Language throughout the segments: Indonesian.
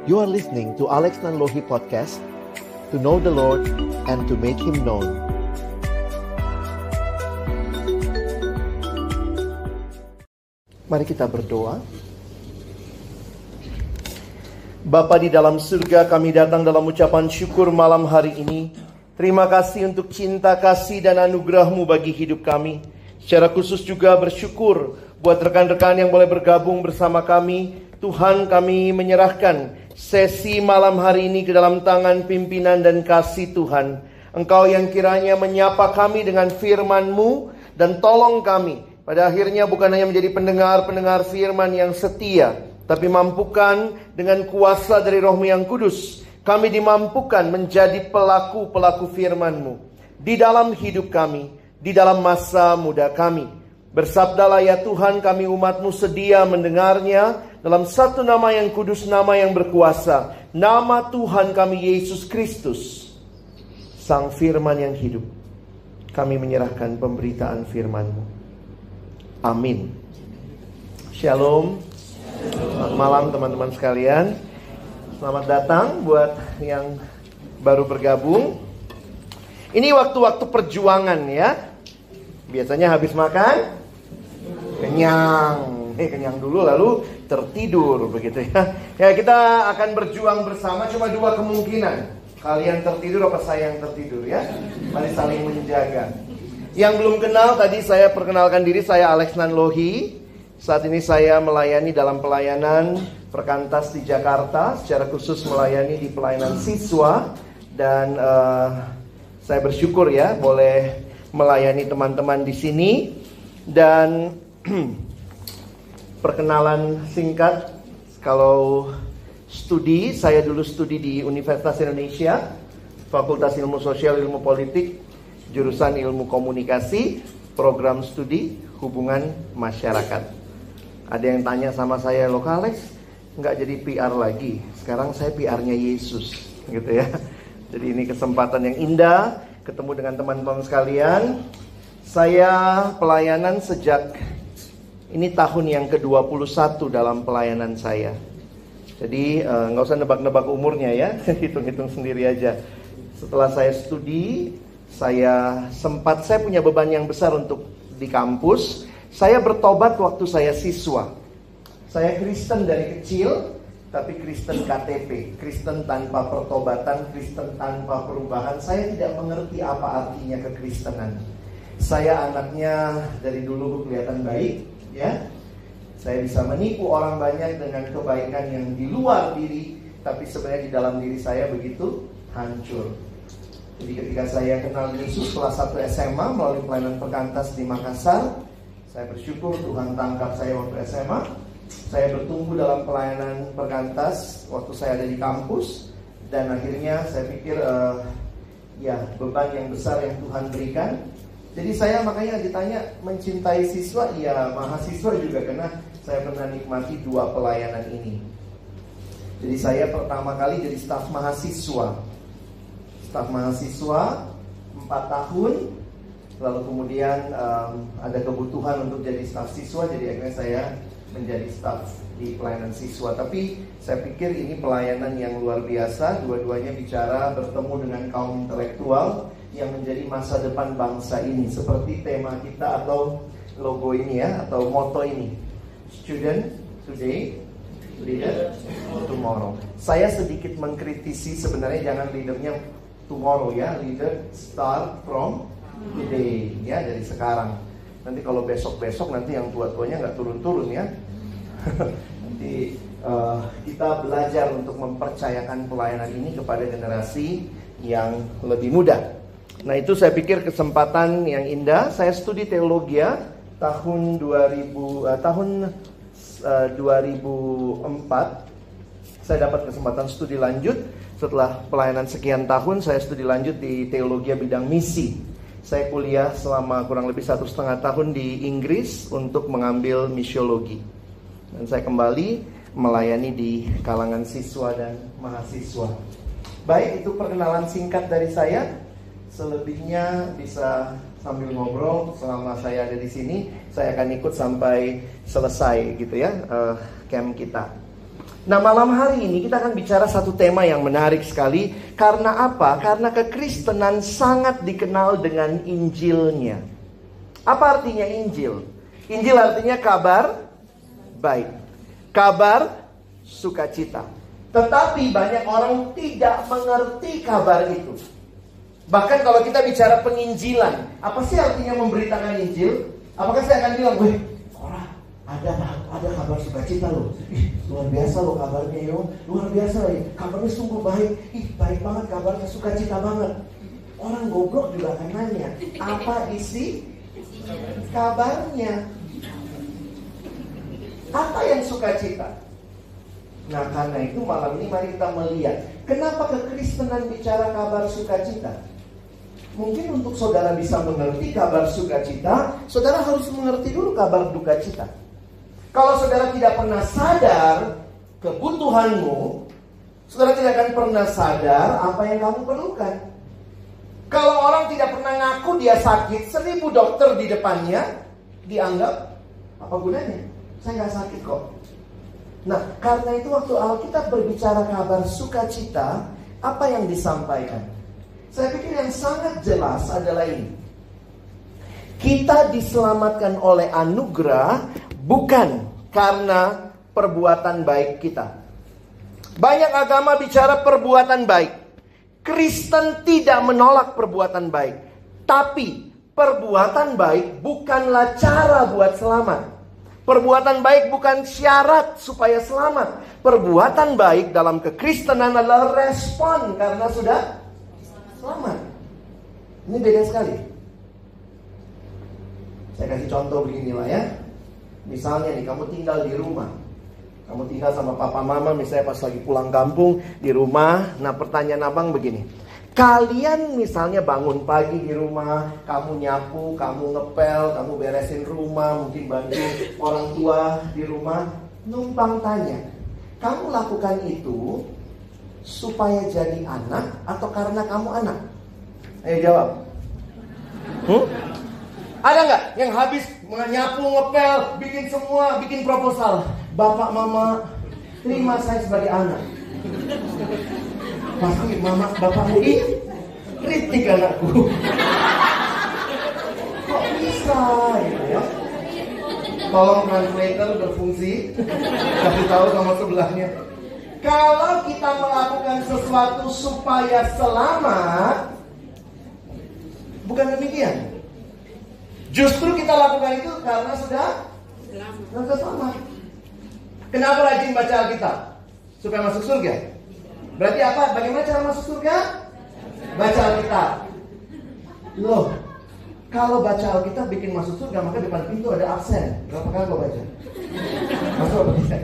You are listening to Alex Nanlohi Podcast, to know the Lord and to make Him known. Mari kita berdoa. Bapa di dalam surga, kami datang dalam ucapan syukur malam hari ini. Terima kasih untuk cinta, kasih, dan anugerah-Mu bagi hidup kami. Secara khusus juga bersyukur buat rekan-rekan yang boleh bergabung bersama kami. Tuhan, kami menyerahkan sesi malam hari ini ke dalam tangan pimpinan dan kasih Tuhan. Engkau yang kiranya menyapa kami dengan firman-Mu, dan tolong kami pada akhirnya bukan hanya menjadi pendengar-pendengar firman yang setia, tapi mampukan dengan kuasa dari Roh-Mu yang kudus, kami dimampukan menjadi pelaku-pelaku firman-Mu di dalam hidup kami, di dalam masa muda kami. Bersabdalah ya Tuhan, kami umat-Mu sedia mendengarnya dalam satu nama yang kudus, nama yang berkuasa, nama Tuhan kami Yesus Kristus, Sang Firman yang hidup. Kami menyerahkan pemberitaan firman-Mu. Amin. Shalom. Selamat malam teman-teman sekalian. Selamat datang buat yang baru bergabung. Ini waktu-waktu perjuangan ya. Biasanya habis makan kenyang dulu lalu tertidur begitu ya. Ya, kita akan berjuang bersama. Cuma dua kemungkinan, kalian tertidur apa saya yang tertidur ya. Mari saling menjaga. Yang belum kenal, tadi saya perkenalkan diri, saya Alex Nanlohi. Saat ini saya melayani dalam pelayanan Perkantas di Jakarta, secara khusus melayani di pelayanan siswa. Dan saya bersyukur ya boleh melayani teman-teman di sini. Dan perkenalan singkat, kalau studi, saya dulu studi di Universitas Indonesia, Fakultas Ilmu Sosial Ilmu Politik, jurusan Ilmu Komunikasi, program studi Hubungan Masyarakat. Ada yang tanya sama saya, loh Alex, nggak jadi PR lagi? Sekarang saya PR-nya Yesus, gitu ya. Jadi ini kesempatan yang indah, ketemu dengan teman-teman sekalian. Saya pelayanan sejak ini tahun yang ke-21 dalam pelayanan saya. Jadi nggak usah nebak-nebak umurnya ya, hitung-hitung sendiri aja. Setelah saya studi, saya punya beban yang besar untuk di kampus. Saya bertobat waktu saya siswa. Saya Kristen dari kecil, tapi Kristen KTP, Kristen tanpa pertobatan, Kristen tanpa perubahan. Saya tidak mengerti apa artinya kekristenan. Saya anaknya dari dulu kelihatan baik, ya. Saya bisa menipu orang banyak dengan kebaikan yang di luar diri, tapi sebenarnya di dalam diri saya begitu hancur. Jadi ketika saya kenal Yesus kelas 1 SMA melalui pelayanan Perkantas di Makassar, saya bersyukur Tuhan tangkap saya waktu SMA. Saya bertumbuh dalam pelayanan Perkantas waktu saya ada di kampus, dan akhirnya saya pikir beban yang besar yang Tuhan berikan. Jadi saya makanya ditanya mencintai siswa, ya mahasiswa juga, karena saya pernah nikmati dua pelayanan ini. Jadi saya pertama kali jadi staf mahasiswa 4 tahun. Lalu kemudian ada kebutuhan untuk jadi staf siswa, jadi akhirnya saya menjadi staf di pelayanan siswa. Tapi saya pikir ini pelayanan yang luar biasa. Dua-duanya bicara bertemu dengan kaum intelektual yang menjadi masa depan bangsa ini. Seperti tema kita atau logo ini ya, atau moto ini, Student Today, Leader Tomorrow. Saya sedikit mengkritisi sebenarnya, jangan leadernya tomorrow ya, leader start from today ya, dari sekarang. Nanti kalau besok-besok nanti yang tua-tuanya nggak turun-turun ya. Nanti kita belajar untuk mempercayakan pelayanan ini kepada generasi yang lebih muda. Nah itu saya pikir kesempatan yang indah. Saya studi teologi tahun 2004. Saya dapat kesempatan studi lanjut. Setelah pelayanan sekian tahun, saya studi lanjut di teologi bidang misi. Saya kuliah selama kurang lebih 1,5 tahun di Inggris untuk mengambil misiologi. Dan saya kembali melayani di kalangan siswa dan mahasiswa. Baik, itu perkenalan singkat dari saya. Selebihnya bisa sambil ngobrol selama saya ada di sini. Saya akan ikut sampai selesai gitu ya camp kita. Nah, malam hari ini kita akan bicara satu tema yang menarik sekali. Karena apa? Karena kekristenan sangat dikenal dengan Injilnya. Apa artinya Injil? Injil artinya kabar baik, kabar sukacita. Tetapi banyak orang tidak mengerti kabar itu. Bahkan kalau kita bicara penginjilan, apa sih artinya memberitakan Injil? Apakah saya akan bilang, weh, orang ada kabar sukacita loh. Ih, luar biasa loh kabarnya yo. Luar biasa loh. Kabarnya sungguh baik. Ih, baik banget kabarnya, sukacita banget. Orang goblok juga akan nanya, apa isi kabarnya? Apa yang sukacita? Nah, karena itu malam ini mari kita melihat kenapa kekristenan bicara kabar sukacita. Mungkin untuk saudara bisa mengerti kabar sukacita, saudara harus mengerti dulu kabar duka cita. Kalau saudara tidak pernah sadar kebutuhanmu, saudara tidak akan pernah sadar apa yang kamu perlukan. Kalau orang tidak pernah ngaku dia sakit, 1000 dokter di depannya, dianggap apa gunanya? Saya nggak sakit kok. Nah, karena itu waktu Alkitab berbicara kabar sukacita, apa yang disampaikan? Saya pikir yang sangat jelas adalah ini. Kita diselamatkan oleh anugerah bukan karena perbuatan baik kita. Banyak agama bicara perbuatan baik. Kristen tidak menolak perbuatan baik. Tapi perbuatan baik bukanlah cara buat selamat. Perbuatan baik bukan syarat supaya selamat. Perbuatan baik dalam kekristenan adalah respon karena sudah selamat. Ini beda sekali. Saya kasih contoh beginilah ya. Misalnya nih, kamu tinggal di rumah. Kamu tinggal sama papa mama, misalnya pas lagi pulang kampung di rumah. Nah, pertanyaan abang begini. Kalian misalnya bangun pagi di rumah, kamu nyapu, kamu ngepel, kamu beresin rumah, mungkin bantu orang tua di rumah. Numpang tanya, kamu lakukan itu supaya jadi anak atau karena kamu anak? Ayo jawab. Ada nggak yang habis nyapu, ngepel, bikin semua, bikin proposal? Bapak, mama, terima saya sebagai anak. Pasti mama, bapakmu kritik anakku. Kok bisa gitu ya? Tolong translator berfungsi. Kasih tahu sama sebelahnya. Kalau kita melakukan sesuatu supaya selamat, bukan demikian. Justru kita lakukan itu karena sudah selamat. Kenapa rajin baca Alkitab? Supaya masuk surga. Berarti apa? Bagaimana cara masuk surga? Baca Alkitab. Loh, kalau baca Alkitab bikin masuk surga, maka depan pintu ada absen. Berapa kali kau baca? Masuk apa bisa?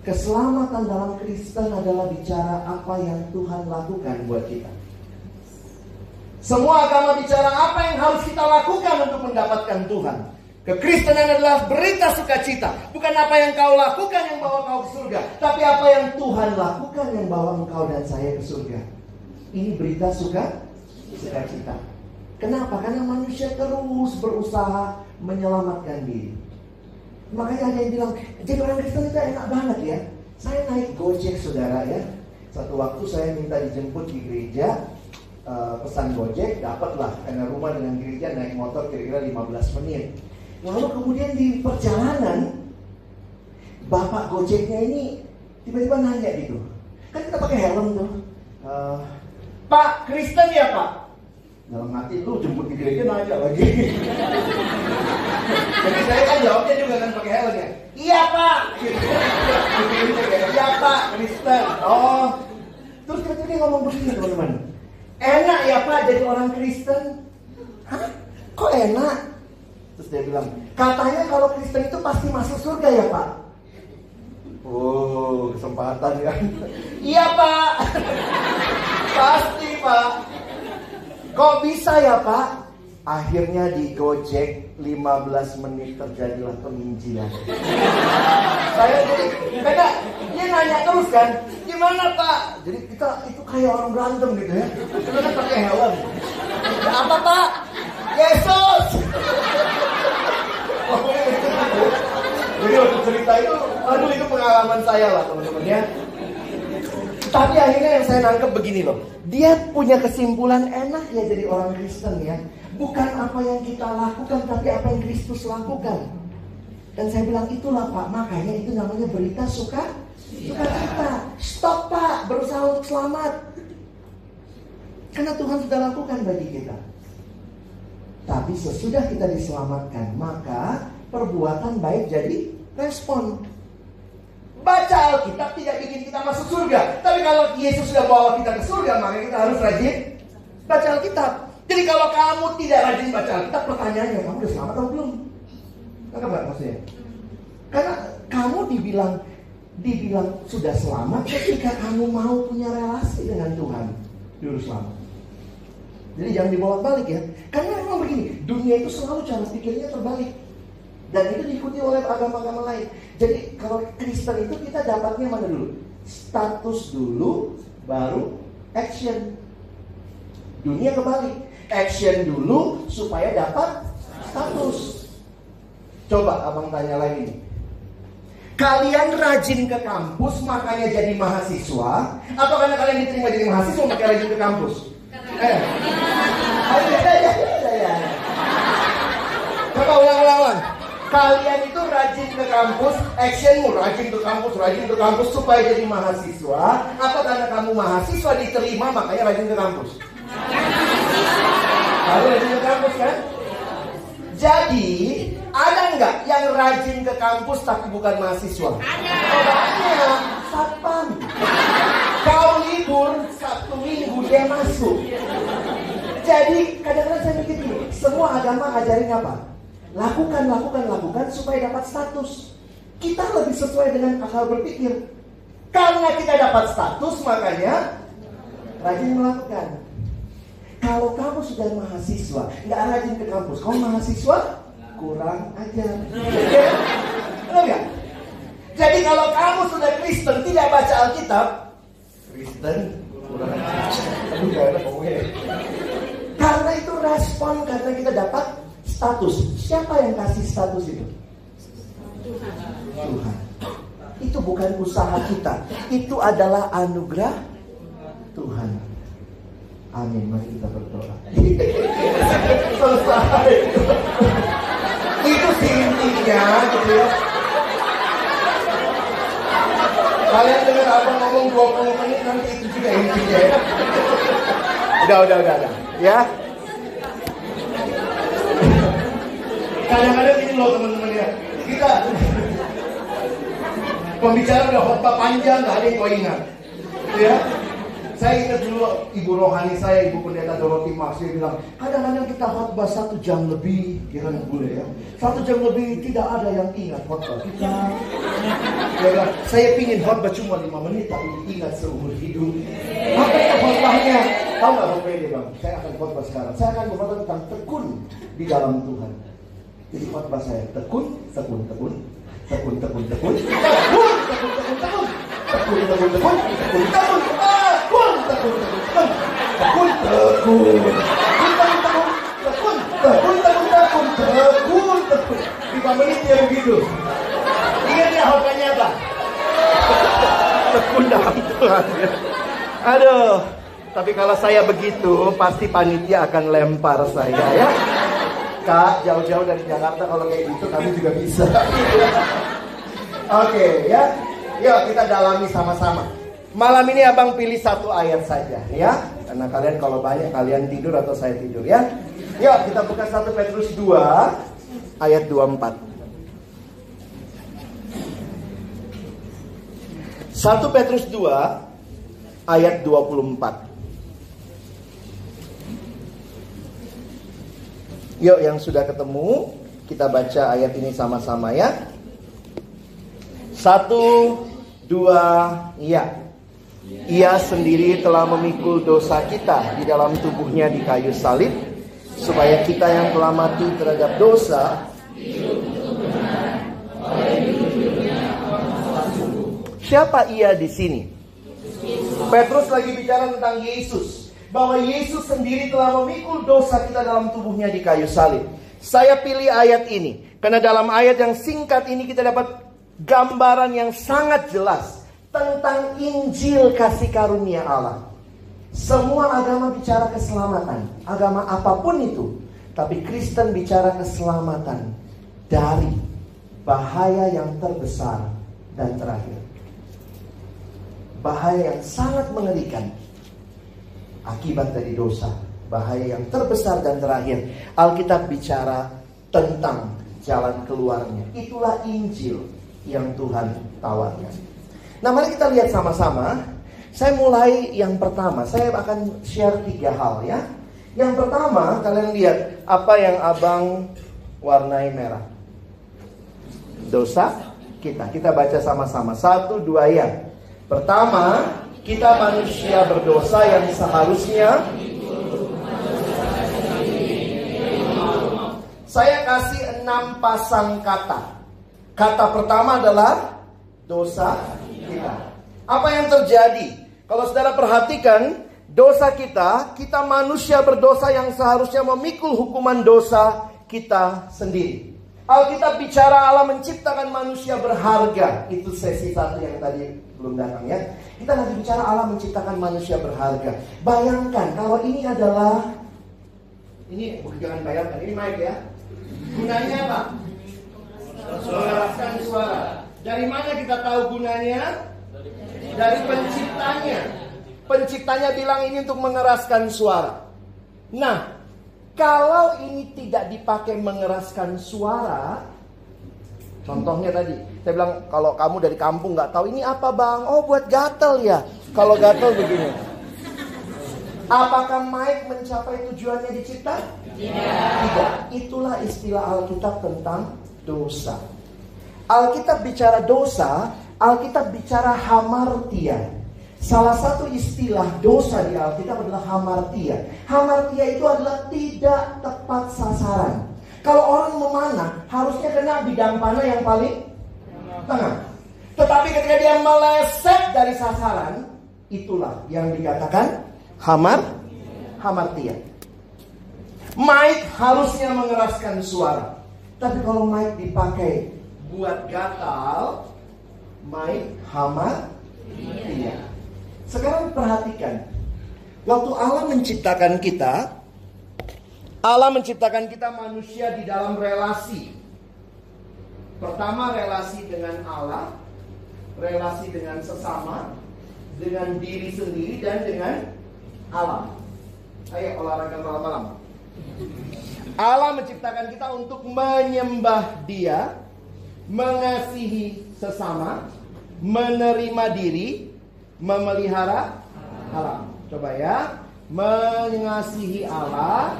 Keselamatan dalam Kristen adalah bicara apa yang Tuhan lakukan buat kita. Semua agama bicara apa yang harus kita lakukan untuk mendapatkan Tuhan. Kekristenan adalah berita sukacita. Bukan apa yang kau lakukan yang bawa kau ke surga, tapi apa yang Tuhan lakukan yang bawa engkau dan saya ke surga. Ini berita sukacita. Kenapa? Karena manusia terus berusaha menyelamatkan diri. Makanya ada yang bilang, jadi orang Kristen itu enak banget ya. Saya naik Gojek saudara ya. Satu waktu saya minta dijemput di gereja, pesan Gojek, dapatlah. Karena rumah dengan gereja naik motor kira-kira 15 menit. Lalu kemudian di perjalanan, bapak Gojeknya ini tiba-tiba nanya gitu. Kan kita pakai helm tuh. Pak, Kristen ya Pak? Dalam hati lu jemput di gereja nanya lagi. Jadi saya kan jawabnya juga kan pakai helm ya. Iya Pak. Iya Pak, Kristen. Oh. Terus tiba-tiba dia ngomong begini teman-teman. Enak ya Pak jadi orang Kristen? Hah? Kok enak? Terus dia bilang, katanya kalau Kristen itu pasti masuk surga ya Pak? Oh, kesempatan kan? Iya Pak. Pasti Pak. Kok bisa ya Pak? Akhirnya di Gojek 15 menit terjadilah penginjilan. Saya jadi, karena dia nanya terus kan, gimana Pak? Jadi kita itu kayak orang berantem gitu ya. Kita kan pakai helm. Apa Pak? Yesus. Jadi waktu cerita itu Aduh, itu pengalaman saya lah teman-teman ya. Tapi akhirnya yang saya nangkep begini loh. Dia punya kesimpulan enak ya jadi orang Kristen ya. Bukan apa yang kita lakukan, tapi apa yang Kristus lakukan. Dan saya bilang itulah Pak, makanya itu namanya berita suka kita. Stop Pak, berusaha untuk selamat. Karena Tuhan sudah lakukan bagi kita. Tapi sesudah kita diselamatkan, maka perbuatan baik jadi respon. Baca Alkitab tidak bikin kita masuk surga. Tapi kalau Yesus sudah bawa kita ke surga, maka kita harus rajin baca Alkitab. Jadi kalau kamu tidak rajin baca Alkitab, pertanyaannya, kamu udah selamat atau belum? Nggak maksudnya? Karena kamu dibilang sudah selamat ketika kamu mau punya relasi dengan Tuhan. Dulu selamat. Jadi jangan dibolak-balik ya. Karena memang begini, dunia itu selalu cara pikirnya terbalik. Dan itu diikuti oleh agama-agama lain. Jadi kalau Kristen itu kita dapatnya mana dulu? Status dulu, baru action. Dunia kebalik. Action dulu supaya dapat status. Coba abang tanya lagi nih. Kalian rajin ke kampus makanya jadi mahasiswa? Atau karena kalian diterima jadi mahasiswa makanya rajin ke kampus? Ya. Coba ulang. Kalian itu rajin ke kampus, actionmu rajin ke kampus supaya jadi mahasiswa, atau karena kamu mahasiswa diterima makanya rajin ke kampus? Kamu rajin ke kampus kan? Jadi ada nggak yang rajin ke kampus tapi bukan mahasiswa? Ada. Satpam. Kau libur Sabtu Minggu dia masuk. Jadi kadang-kadang saya mikir gini, semua agama ajarin apa? Lakukan supaya dapat status. Kita lebih sesuai dengan akal berpikir. Karena kita dapat status, makanya rajin melakukan. Kalau kamu sudah mahasiswa, nggak rajin ke kampus, kamu mahasiswa kurang ajar. Benar nggak? Jadi kalau kamu sudah Kristen tidak baca Alkitab, Kristen kurang ajar. Aduh, gak enak ngomongnya. Karena itu respon karena kita dapat status. Siapa yang kasih status itu? Tuhan. Itu bukan usaha kita. Itu adalah anugerah Tuhan. Amin. Mari kita berdoa. Selesai. Itu sih intinya gitu ya. Kalian dengar abang ngomong 20 menit, nanti itu juga intinya ya. Udah. Ya. Kadang-kadang ini loh teman-teman ya. Kita pembicara udah khotbah panjang, gak ada yang kau ingat. Ya. Saya ingat dulu ibu rohani saya, Ibu Pendeta Dorothy Marx, dia bilang, kadang-kadang kita khotbah 1 jam lebih, kira boleh ya. 1 jam lebih tidak ada yang ingat khotbah kita. Ya, saya pingin khotbah cuma 5 menit, tapi ingat seumur hidup. Apa itu khotbahnya? Tahu nggak khotbah ini bang? Saya akan khotbah sekarang. Saya akan berkhotbah tentang tekun di dalam Tuhan. Jadi khotbah saya tekun. Tekun. 5 menit ya begitu. Ingat ya khotbahnya apa? Tekun dalam Tuhan. Aduh. Tapi kalau saya begitu, pasti panitia akan lempar saya ya. Kak, jauh-jauh dari Jakarta kalau kayak gitu kami juga bisa. Oke, ya. Yuk kita dalami sama-sama. Malam ini abang pilih 1 ayat saja ya. Karena kalian kalau banyak kalian tidur atau saya tidur ya. Yuk kita buka 1 Petrus 2 ayat 24. 1 Petrus 2 ayat 24. Yuk yang sudah ketemu, kita baca ayat ini sama-sama ya. 1, 2, iya. Ia sendiri telah memikul dosa kita di dalam tubuhnya di kayu salib, supaya kita yang telah mati terhadap dosa Siapa ia di sini? Petrus lagi bicara tentang Yesus. Bahwa Yesus sendiri telah memikul dosa kita dalam tubuhnya di kayu salib. Saya pilih ayat ini karena dalam ayat yang singkat ini kita dapat gambaran yang sangat jelas tentang Injil kasih karunia Allah. Semua agama bicara keselamatan, agama apapun itu. Tapi Kristen bicara keselamatan dari bahaya yang terbesar dan terakhir. Bahaya yang sangat mengerikan akibat dari dosa. Bahaya yang terbesar dan terakhir. Alkitab bicara tentang jalan keluarnya. Itulah Injil yang Tuhan tawarkan. Nah, mari kita lihat sama-sama. Saya mulai yang pertama. Saya akan share 3 hal ya. Yang pertama, kalian lihat apa yang abang warnai merah. Dosa kita. Kita baca sama-sama. 1, 2 ya. Pertama, kita manusia berdosa yang seharusnya. Saya kasih 6 pasang kata. Kata pertama adalah dosa kita. Apa yang terjadi? Kalau saudara perhatikan, dosa kita manusia berdosa yang seharusnya memikul hukuman dosa kita sendiri. Alkitab bicara Allah menciptakan manusia berharga. Itu sesi 1 yang tadi belum datang ya. Kita lagi bicara Allah menciptakan manusia berharga. Bayangkan kalau ini adalah, ini jangan bayangkan, ini mic ya. Gunanya apa? Mengeraskan suara. Dari mana kita tahu gunanya? Dari penciptanya. Penciptanya bilang ini untuk mengeraskan suara. Nah, kalau ini tidak dipakai mengeraskan suara, contohnya tadi, saya bilang kalau kamu dari kampung nggak tahu ini apa bang? Oh buat gatel ya. Kalau gatel begini. Apakah mic mencapai tujuannya dicipta? Tidak. Itulah istilah Alkitab tentang dosa. Alkitab bicara dosa, Alkitab bicara hamartia. Salah satu istilah dosa di Alkitab adalah hamartia. Hamartia itu adalah tidak tepat sasaran. Kalau orang memanah, harusnya kena bidang panah yang paling tengah. Tetapi ketika dia meleset dari sasaran, itulah yang dikatakan hamartia. Mic harusnya mengeraskan suara. Tapi kalau mic dipakai buat gatal, mic hamartia. Sekarang perhatikan, waktu Allah menciptakan kita manusia di dalam relasi. Pertama relasi dengan Allah, relasi dengan sesama, dengan diri sendiri dan dengan alam. Ayo olahraga malam-malam. Allah menciptakan kita untuk menyembah Dia, mengasihi sesama, menerima diri, memelihara alam. Coba ya, mengasihi Allah,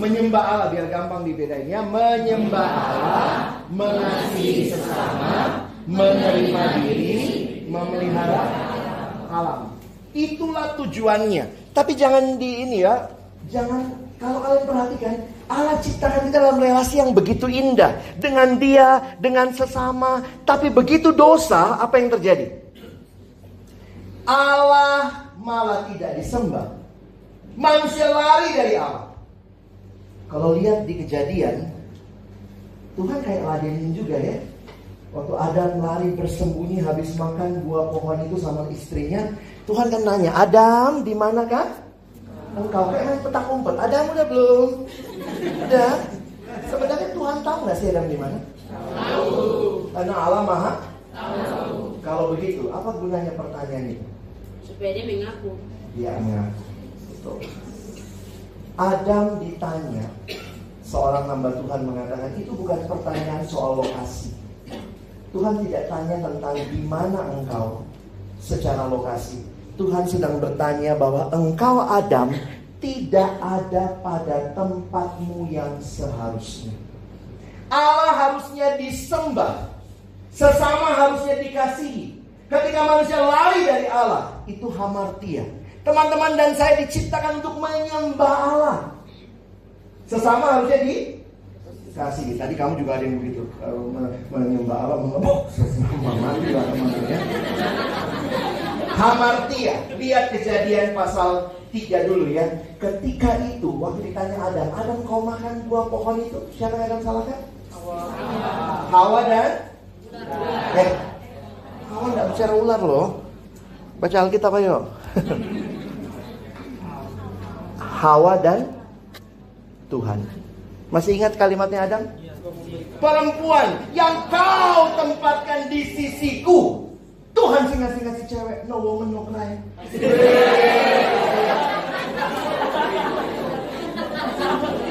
menyembah Allah biar gampang dibedainnya. Menyembah Allah, mengasihi sesama, menerima diri, memelihara alam. Itulah tujuannya. Tapi jangan kalau kalian perhatikan, Allah ciptakan kita dalam relasi yang begitu indah dengan Dia, dengan sesama. Tapi begitu dosa, apa yang terjadi? Allah malah tidak disembah. Manusia lari dari Allah. Kalau lihat di Kejadian, Tuhan kayak ladenin juga ya. Waktu Adam lari bersembunyi habis makan buah pohon itu sama istrinya, Tuhan kan nanya, Adam di mana kah? Engkau kayak main petak umpet. Adam udah belum? Udah. Sebenarnya Tuhan tahu nggak sih Adam di mana? Tahu. Karena Allah Maha tahu. Kalau begitu, apa gunanya pertanyaan itu? Supaya dia mengaku. Dia mengaku. Betul. Adam ditanya, seorang hamba Tuhan mengatakan itu bukan pertanyaan soal lokasi. Tuhan tidak tanya tentang di mana engkau secara lokasi. Tuhan sedang bertanya bahwa engkau Adam tidak ada pada tempatmu yang seharusnya. Allah harusnya disembah, sesama harusnya dikasihi. Ketika manusia lari dari Allah, itu hamartia. Teman-teman dan saya diciptakan untuk menyembah Allah. Sesama harusnya dikasihi. Tadi kamu juga ada yang begitu. Kalau menyembah Allah, sesama mati lah teman-teman. Hamartia. Lihat Kejadian pasal 3 dulu ya. Ketika itu, waktu ditanya Adam, kau makan buah pohon itu? Siapa yang Adam salahkan? Hawa dan Kawan nggak bicara ular loh. Baca Alkitab ayo. Hawa dan Tuhan. Masih ingat kalimatnya Adam? Perempuan yang kau tempatkan di sisiku. Tuhan sih ngasih cewek. No woman, no cry.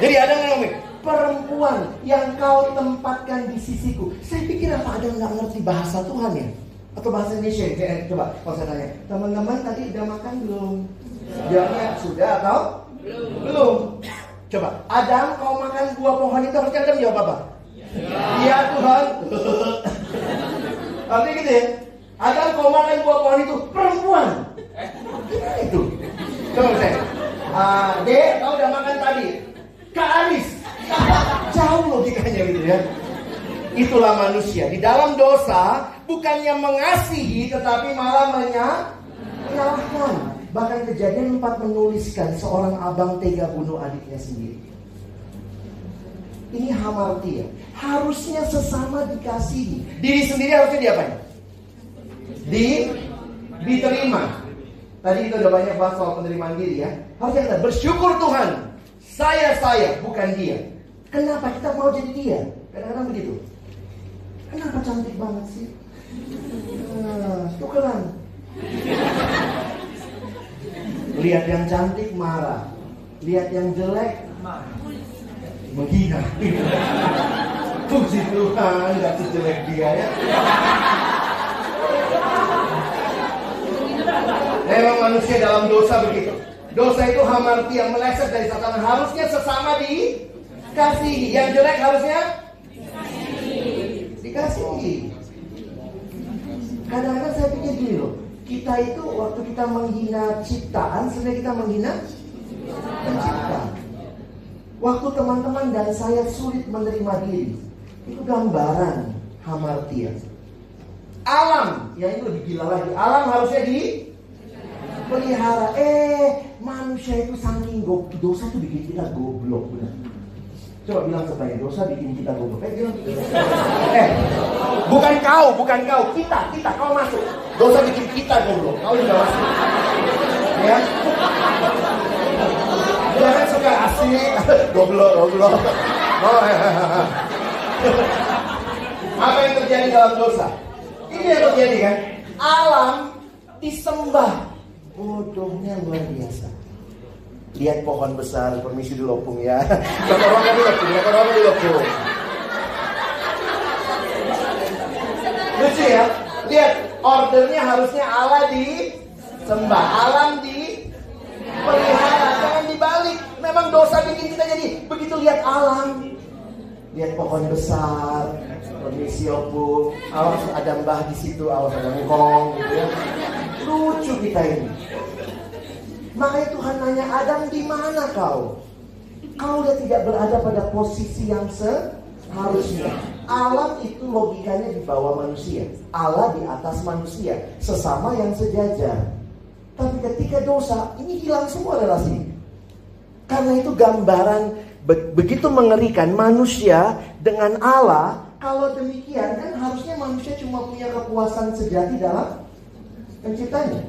Jadi Adam ngomong, perempuan yang kau tempatkan di sisiku. Saya pikir apa Adam nggak ngerti bahasa Tuhan ya? Atau bahasa Indonesia? Coba kalau saya tanya, teman-teman tadi udah makan belum? Jawabnya sudah atau belum? Coba, Adam kau makan buah pohon itu harusnya Adam jawab apa? Iya Tuhan. Tapi gitu ya. Adam kau makan buah pohon itu perempuan. Gimana itu? Coba saya. Dek, kau udah makan tadi. Kak Aris. Jauh logikanya gitu ya. Itulah manusia. Di dalam dosa bukannya mengasihi tetapi malah menyalahkan. Bahkan Kejadian 4 menuliskan seorang abang tega bunuh adiknya sendiri. Ini hamartia. Harusnya sesama dikasihi. Diri sendiri harusnya diapain? Diterima. Tadi kita udah banyak bahas soal penerimaan diri ya. Harusnya kita bersyukur Tuhan. Saya bukan dia. Kenapa kita mau jadi dia? Kadang-kadang begitu. Kenapa cantik banget sih? Tukeran. Lihat yang cantik marah. Lihat yang jelek menghina. Puji Tuhan gak sejelek dia ya. Memang manusia dalam dosa begitu. Dosa itu hamartia, meleset dari Satan. Harusnya sesama dikasihi. Yang jelek harusnya dikasihi. Kadang-kadang saya pikir gini loh, kita itu waktu kita menghina ciptaan, sebenarnya kita menghina pencipta. Waktu teman-teman dan saya sulit menerima diri, itu gambaran hamartia. Alam, ya itu lebih gila lagi. Alam harusnya dipelihara. Manusia itu saking dosa itu bikin kita goblok, benar. Coba bilang sebanyak dosa bikin kita goblok. Bukan kau, kita kau masuk. Dosa bikin kita goblok, kau juga masuk. Ya. Jangan suka asik, goblok. Apa yang terjadi dalam dosa? Ini yang terjadi kan? Alam disembah. Bodohnya luar biasa. Lihat pohon besar, permisi dulu Opung ya. Lekor dulu Opung. Lucu ya. Lihat, ordernya harusnya Allah disembah, alam dipelihara, jangan dibalik. Memang dosa bikin kita jadi begitu lihat alam. Lihat pohon besar, permisi Opung. Awas ada mbah di situ, awas ada ngkong gitu ya. Lucu kita ini. Makanya Tuhan nanya Adam, di mana kau? Kau udah tidak berada pada posisi yang seharusnya. Alam itu logikanya di bawah manusia, Allah di atas manusia, sesama yang sejajar. Tapi ketika dosa, ini hilang semua relasi. Karena itu gambaran begitu mengerikan manusia dengan Allah. Kalau demikian kan harusnya manusia cuma punya kepuasan sejati dalam penciptanya.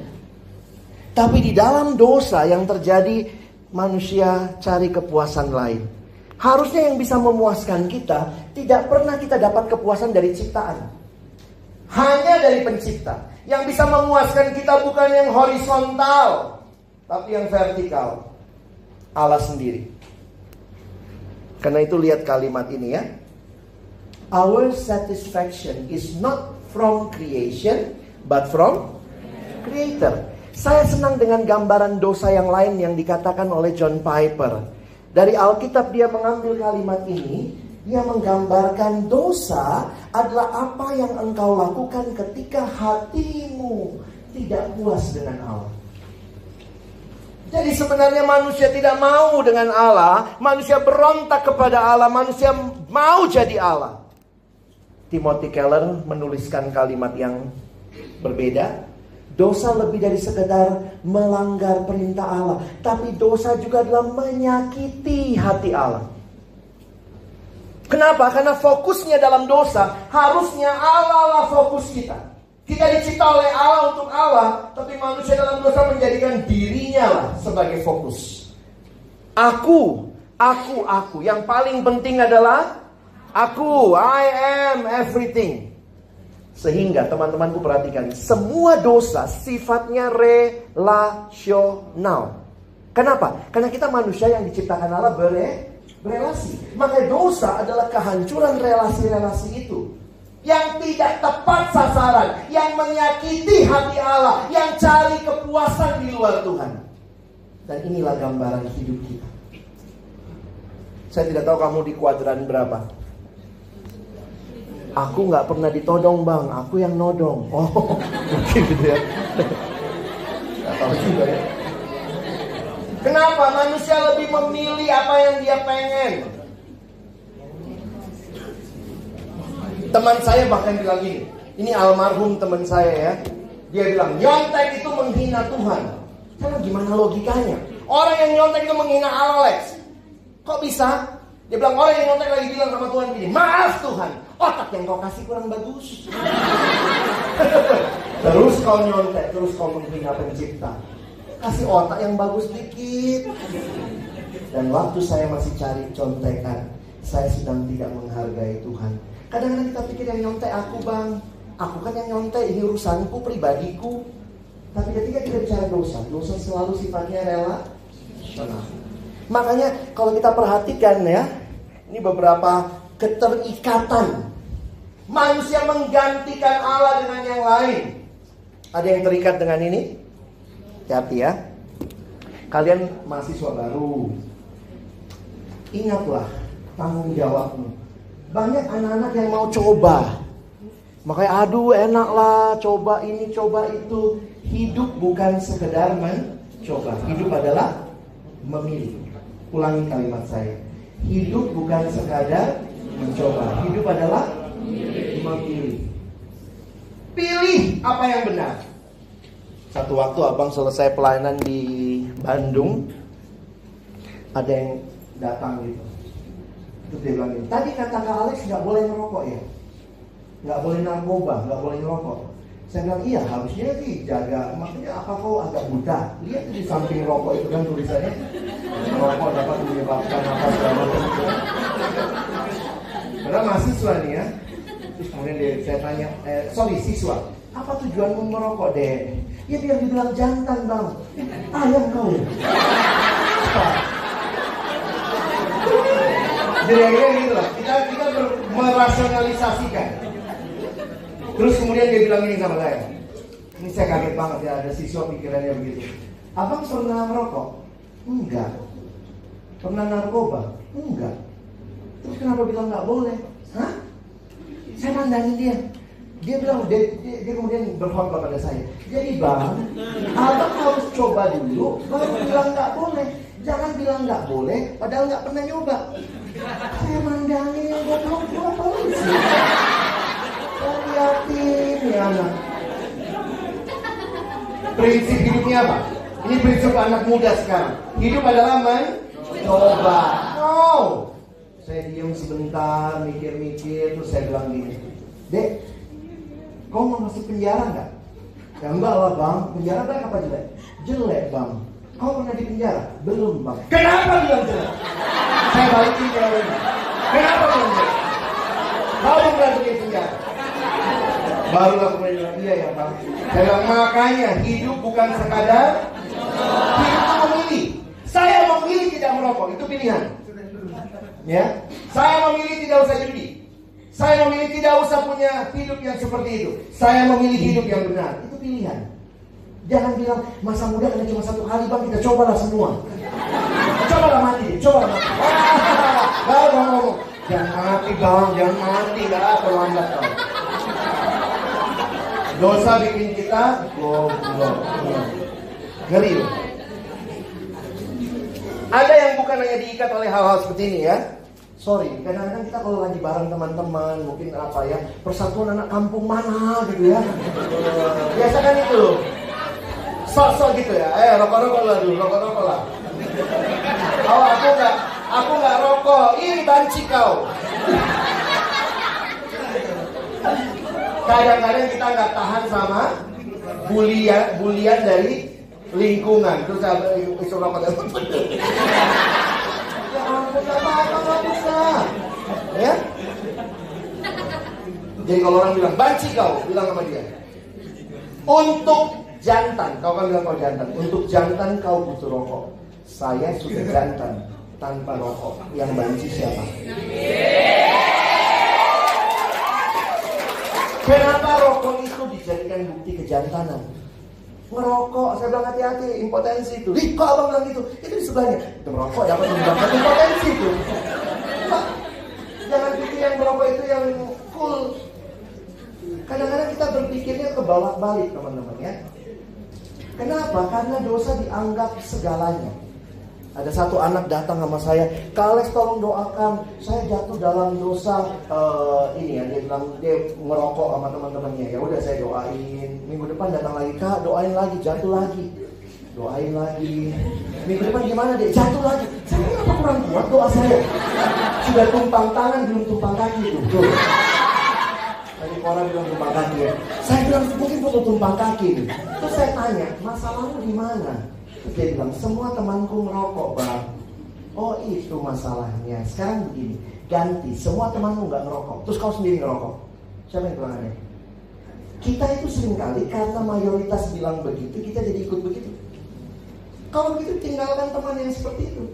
Tapi di dalam dosa yang terjadi, manusia cari kepuasan lain. Harusnya yang bisa memuaskan kita, tidak pernah kita dapat kepuasan dari ciptaan. Hanya dari pencipta. Yang bisa memuaskan kita bukan yang horizontal, tapi yang vertikal. Allah sendiri. Karena itu lihat kalimat ini ya. Our satisfaction is not from creation, but from Creator. Saya senang dengan gambaran dosa yang lain yang dikatakan oleh John Piper. Dari Alkitab dia mengambil kalimat ini. Dia menggambarkan dosa adalah apa yang engkau lakukan ketika hatimu tidak puas dengan Allah. Jadi sebenarnya manusia tidak mau dengan Allah. Manusia berontak kepada Allah. Manusia mau jadi Allah. Timothy Keller menuliskan kalimat yang berbeda. Dosa lebih dari sekedar melanggar perintah Allah, tapi dosa juga adalah menyakiti hati Allah. Kenapa? Karena fokusnya dalam dosa, harusnya Allah lah fokus kita. Kita dicipta oleh Allah untuk Allah, tapi manusia dalam dosa menjadikan dirinya lah sebagai fokus. Aku. Yang paling penting adalah aku. I am everything. Sehingga teman-temanku perhatikan, semua dosa sifatnya relasional. Kenapa? Karena kita manusia yang diciptakan Allah berelasi. Maka dosa adalah kehancuran relasi-relasi itu. Yang tidak tepat sasaran, yang menyakiti hati Allah, yang cari kepuasan di luar Tuhan. Dan inilah gambaran hidup kita. Saya tidak tahu kamu di kuadran berapa. Aku gak pernah ditodong bang, aku yang nodong. Oh, mungkin gitu ya. Gak tahu juga ya. Kenapa manusia lebih memilih apa yang dia pengen? Teman saya bahkan bilang gini, ini almarhum teman saya ya. Dia bilang, nyontek itu menghina Tuhan. Karena gimana logikanya? Orang yang nyontek itu menghina Allah, Lex. Kok bisa? Dia bilang, orang yang nyontek lagi bilang sama Tuhan gini, maaf Tuhan, otak yang kau kasih kurang bagus. Terus kau nyontek, terus kau menghina pencipta. Kasih otak yang bagus dikit. Dan waktu saya masih cari contekan, saya sedang tidak menghargai Tuhan. Kadang-kadang kita pikir yang nyontek aku bang, aku kan yang nyontek, ini urusanku, pribadiku. Tapi ketika kita bicara dosa, dosa selalu sifatnya relasional. Makanya kalau kita perhatikan ya, ini beberapa keterikatan. Manusia menggantikan Allah dengan yang lain. Ada yang terikat dengan ini? Hati-hati ya. Kalian mahasiswa baru, ingatlah tanggung jawabmu. Banyak anak-anak yang mau coba, makanya aduh enak lah, coba ini, coba itu. Hidup bukan sekedar mencoba. Hidup adalah memilih. Ulangi kalimat saya. Hidup bukan sekadar mencoba. Hidup adalah memilih. Pilih apa yang benar. Satu waktu abang selesai pelayanan di Bandung, ada yang datang gitu. Terus dia bilang gini, tadi kata Kak Alex gak boleh ngerokok ya? Gak boleh narkoba, gak boleh ngerokok. Saya bilang iya, harusnya sih jaga. Maksudnya apa kau agak buta? Lihat di samping rokok itu kan tulisannya, rokok dapat menyebabkan apa segala macam. Padahal mahasiswa nih ya. Terus kemudian saya tanya, siswa, apa tujuanmu merokok deh? Ya biar dibilang jantan bang. Ayam kau ya? Apa? Jadi akhirnya gitu lah. Kita merasionalisasikan. Terus kemudian dia bilang ini sama saya. Ini saya kaget banget ya, ada siswa pikirannya begitu. Abang pernah merokok? Enggak. Pernah narkoba? Enggak. Terus kenapa bilang nggak boleh? Hah? Saya mandangin dia. Dia bilang, dia kemudian berkhotbah pada saya. Jadi bang, abang harus coba dulu, baru bilang nggak boleh. Jangan bilang nggak boleh, padahal nggak pernah nyoba. Saya mandangin yang goblok sih. Saya liatin ya anak. Prinsip hidupnya apa? Ini prinsip anak muda sekarang. Hidup adalah mencoba. No. Saya diam sebentar, mikir-mikir, terus saya bilang gini, Dek, kau mau masuk penjara nggak? Ya enggak lah bang, penjara baik apa jelek? Jelek bang. Kau pernah di penjara? Belum bang. Kenapa bilang jelek? Saya balikin jawabannya. Kenapa bilang jelek? Kau pernah di penjara? Baru aku bilang iya ya bang. Saya bilang makanya hidup bukan sekadar hidup itu memilih. Saya memilih tidak merokok, itu pilihan. Ya, saya memilih tidak usah judi. Saya memilih tidak usah punya hidup yang seperti itu. Saya memilih hidup yang benar. Itu pilihan. Jangan bilang masa muda hanya cuma satu kali bang, kita cobalah semua. Cobalah mati, cobalah mati. Baru bang ngomong, jangan mati bang, jangan mati, terlambat kau. Dosa bikin kita goblok. Ngeri loh. Ada yang bukan hanya diikat oleh hal-hal seperti ini ya. Sorry, kadang-kadang kita kalau lagi bareng teman-teman, mungkin apa ya, persatuan anak kampung mana gitu ya. Biasa kan itu. Sok-sok gitu ya. Rokok-rokok lah dulu, rokok-rokok lah. Oh, aku nggak rokok. Ih, banci kau. Kadang-kadang kita nggak tahan sama bulian dari lingkungan. Terus isu rokok. Ya ampun, nggak bisa. Ya. Jadi kalau orang bilang, banci kau, bilang sama dia. Untuk jantan, kau kan bilang kau jantan. Untuk jantan kau butuh rokok. Saya sudah jantan tanpa rokok. Yang banci siapa? Kenapa rokok itu dijadikan bukti kejantanan? Ngerokok, saya bilang hati-hati, impotensi itu. Ih, kok abang bilang gitu? Itu di sebelahnya. Itu merokok dapat menyebabkan impotensi itu. Jangan pikir yang merokok itu yang cool. Kadang-kadang kita berpikirnya ke balik teman-teman ya. Kenapa? Karena dosa dianggap segalanya. Ada satu anak datang sama saya, Kak Alex tolong doakan, saya jatuh dalam dosa ini ya, dia bilang dia ngerokok sama teman-temannya. Ya udah saya doain. Minggu depan datang lagi, Kak doain lagi, jatuh lagi. Doain lagi. Minggu depan gimana deh? Jatuh lagi. Saya apa kurang kuat doa saya? Sudah tumpang tangan belum tumpang kaki itu. Tuh. Tadi orang bilang tumpang kaki ya. Saya bilang mungkin perlu tumpang kaki. Terus saya tanya, masalahmu di mana? Dia bilang, semua temanku merokok, Bang. Oh itu masalahnya. Sekarang begini, ganti. Semua temanmu nggak ngerokok, terus kau sendiri ngerokok. Siapa yang bilang aneh? Kita itu seringkali karena mayoritas bilang begitu, kita jadi ikut begitu. Kalau begitu tinggalkan teman yang seperti itu.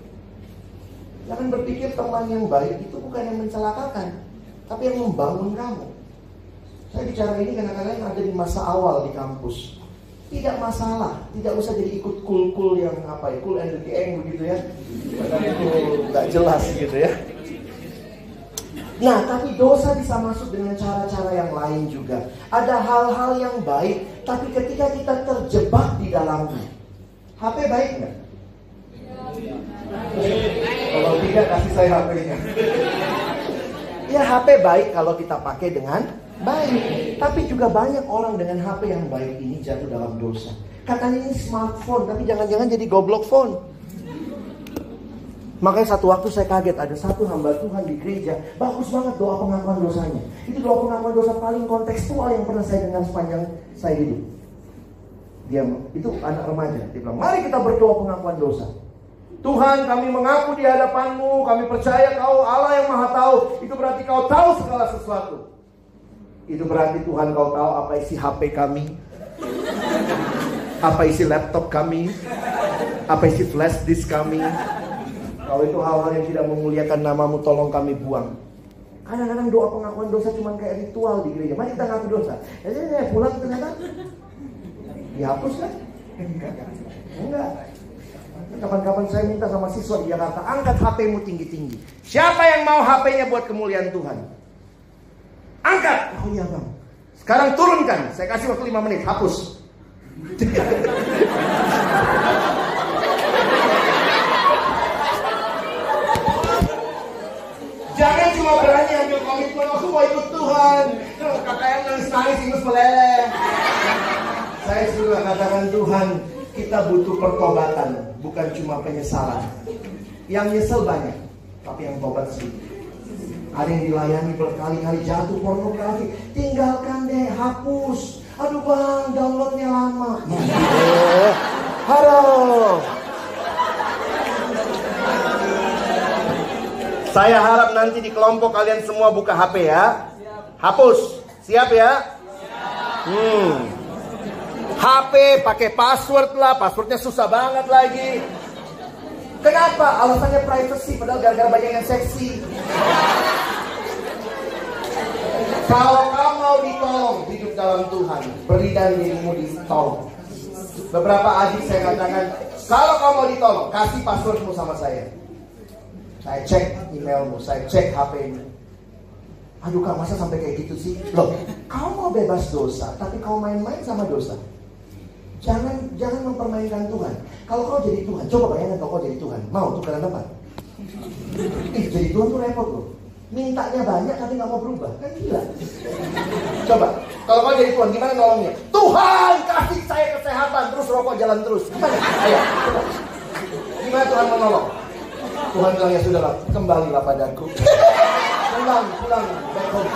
Jangan berpikir teman yang baik itu bukan yang mencelakakan, tapi yang membangun kamu. Saya bicara ini karena kalian ada di masa awal di kampus. Tidak masalah, tidak usah jadi ikut cool yang apa ya, cool and the gang begitu ya. Karena itu nggak jelas gitu ya. Nah, tapi dosa bisa masuk dengan cara-cara yang lain juga. Ada hal-hal yang baik, tapi ketika kita terjebak di dalamnya. HP baik nggak? Kalau tidak, kasih saya HP-nya. Ya, HP baik kalau kita pakai dengan baik. Tapi juga banyak orang dengan HP yang baik ini jatuh dalam dosa. Katanya ini smartphone, tapi jangan-jangan jadi goblok phone. Makanya satu waktu saya kaget, ada satu hamba Tuhan di gereja, bagus banget doa pengakuan dosanya. Itu doa pengakuan dosa paling kontekstual yang pernah saya dengar sepanjang saya hidup. Dia itu anak remaja, dia bilang, mari kita berdoa pengakuan dosa. Tuhan, kami mengaku di hadapan-Mu, kami percaya Kau Allah yang Maha Tahu. Itu berarti Kau tahu segala sesuatu. Itu berarti Tuhan Kau tahu apa isi HP kami, apa isi laptop kami, apa isi flash disk kami. Kalau itu hal-hal yang tidak memuliakan nama-Mu, tolong kami buang. Kadang-kadang doa pengakuan dosa cuma kayak ritual di gereja. Mari kita ngaku dosa. Pulang ternyata dihapus kan? Enggak. Kapan-kapan saya minta sama siswa di Jakarta, angkat HP-mu tinggi-tinggi. Siapa yang mau HP-nya buat kemuliaan Tuhan? Angkat. Oh iya Bang. Sekarang turunkan. Saya kasih waktu 5 menit. Hapus. Jangan cuma berani ambil komitmen, aku mau ikut Tuhan. Kakak yang nangis-nangis, ingus meleleh. Saya sudah katakan Tuhan, kita butuh pertobatan, bukan cuma penyesalan. Yang nyesel banyak, tapi yang tobat sedikit. Ada yang dilayani berkali-kali jatuh pornografi, tinggalkan deh, hapus. Aduh Bang, downloadnya lama. Halo. Saya harap nanti di kelompok kalian semua buka HP ya. Hapus. Siap ya? HP pakai password lah. Passwordnya susah banget lagi. Kenapa? Alasannya privacy. Padahal gara-gara banyak yang seksi. Kalau kamu mau ditolong hidup dalam Tuhan, berikan dirimu ditolong. Beberapa adik saya katakan, kalau kamu mau ditolong, kasih passwordmu sama saya. Saya cek emailmu, saya cek HP-mu. Aduh Kak, masa sampai kayak gitu sih? Loh, kau mau bebas dosa, tapi kau main-main sama dosa. Jangan mempermainkan Tuhan. Kalau kau jadi Tuhan, coba bayangkan kalau kau jadi Tuhan. Mau tukeran apa? Jadi Tuhan tuh repot loh. Mintanya banyak tapi gak mau berubah. Kan gila. Coba, kalau kau jadi Tuhan, gimana nolongnya? Tuhan, kasih saya kesehatan, terus rokok jalan terus. Gimana? Ayo, coba. Gimana Tuhan menolong? Tuhan bilang, ya sudahlah, kembalilah padaku. pulang back home.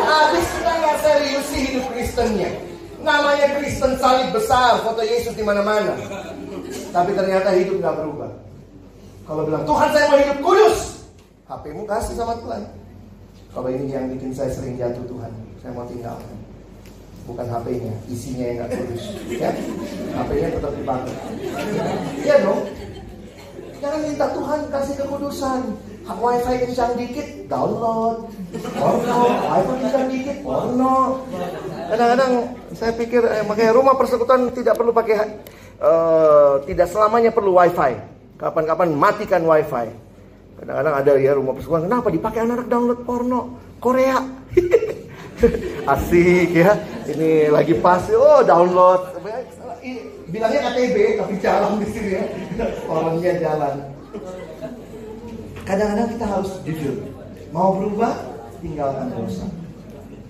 Habis kita nggak serius sih hidup Kristennya. Namanya Kristen salib besar, foto Yesus di mana-mana. Tapi ternyata hidup nggak berubah. Kalau bilang Tuhan saya mau hidup kudus, HP-mu kasih sama Tuhan. Kalau ini yang bikin saya sering jatuh Tuhan, saya mau tinggalkan. Bukan HP-nya, isinya yang nggak kudus. Ya, HP-nya tetap dipakai. Iya dong. Jangan minta Tuhan kasih kekudusan. Wifi kencang dikit, download. Porno, wifi kencang dikit, porno. Kadang-kadang saya pikir makanya rumah persekutuan tidak perlu pakai, tidak selamanya perlu wifi. Kapan-kapan matikan wifi. Kadang-kadang ada ya rumah persekutuan, kenapa dipakai anak-anak download porno Korea? Asik ya. Ini lagi pas, download. Bilangnya KTB tapi jalan di sini ya. Orangnya jalan. Kadang-kadang kita harus jujur. Mau berubah, tinggalkan dosa.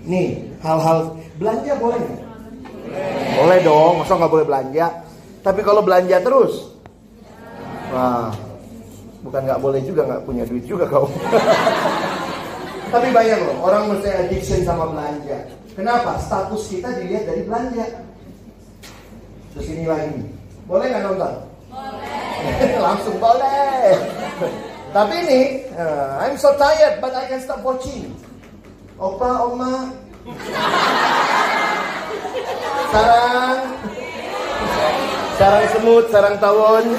Nih, hal-hal belanja boleh nggak? Boleh dong, masa nggak boleh belanja? Tapi kalau belanja terus, wah, bukan nggak boleh juga, nggak punya duit juga kau. Tapi banyak loh, orang mesti addiction sama belanja. Kenapa? Status kita dilihat dari belanja. Terus ini lagi, boleh nggak nonton? Boleh. Langsung boleh. Tapi ini, I'm so tired, but I can stop watching. Opa, oma, sarang semut, sarang tawon.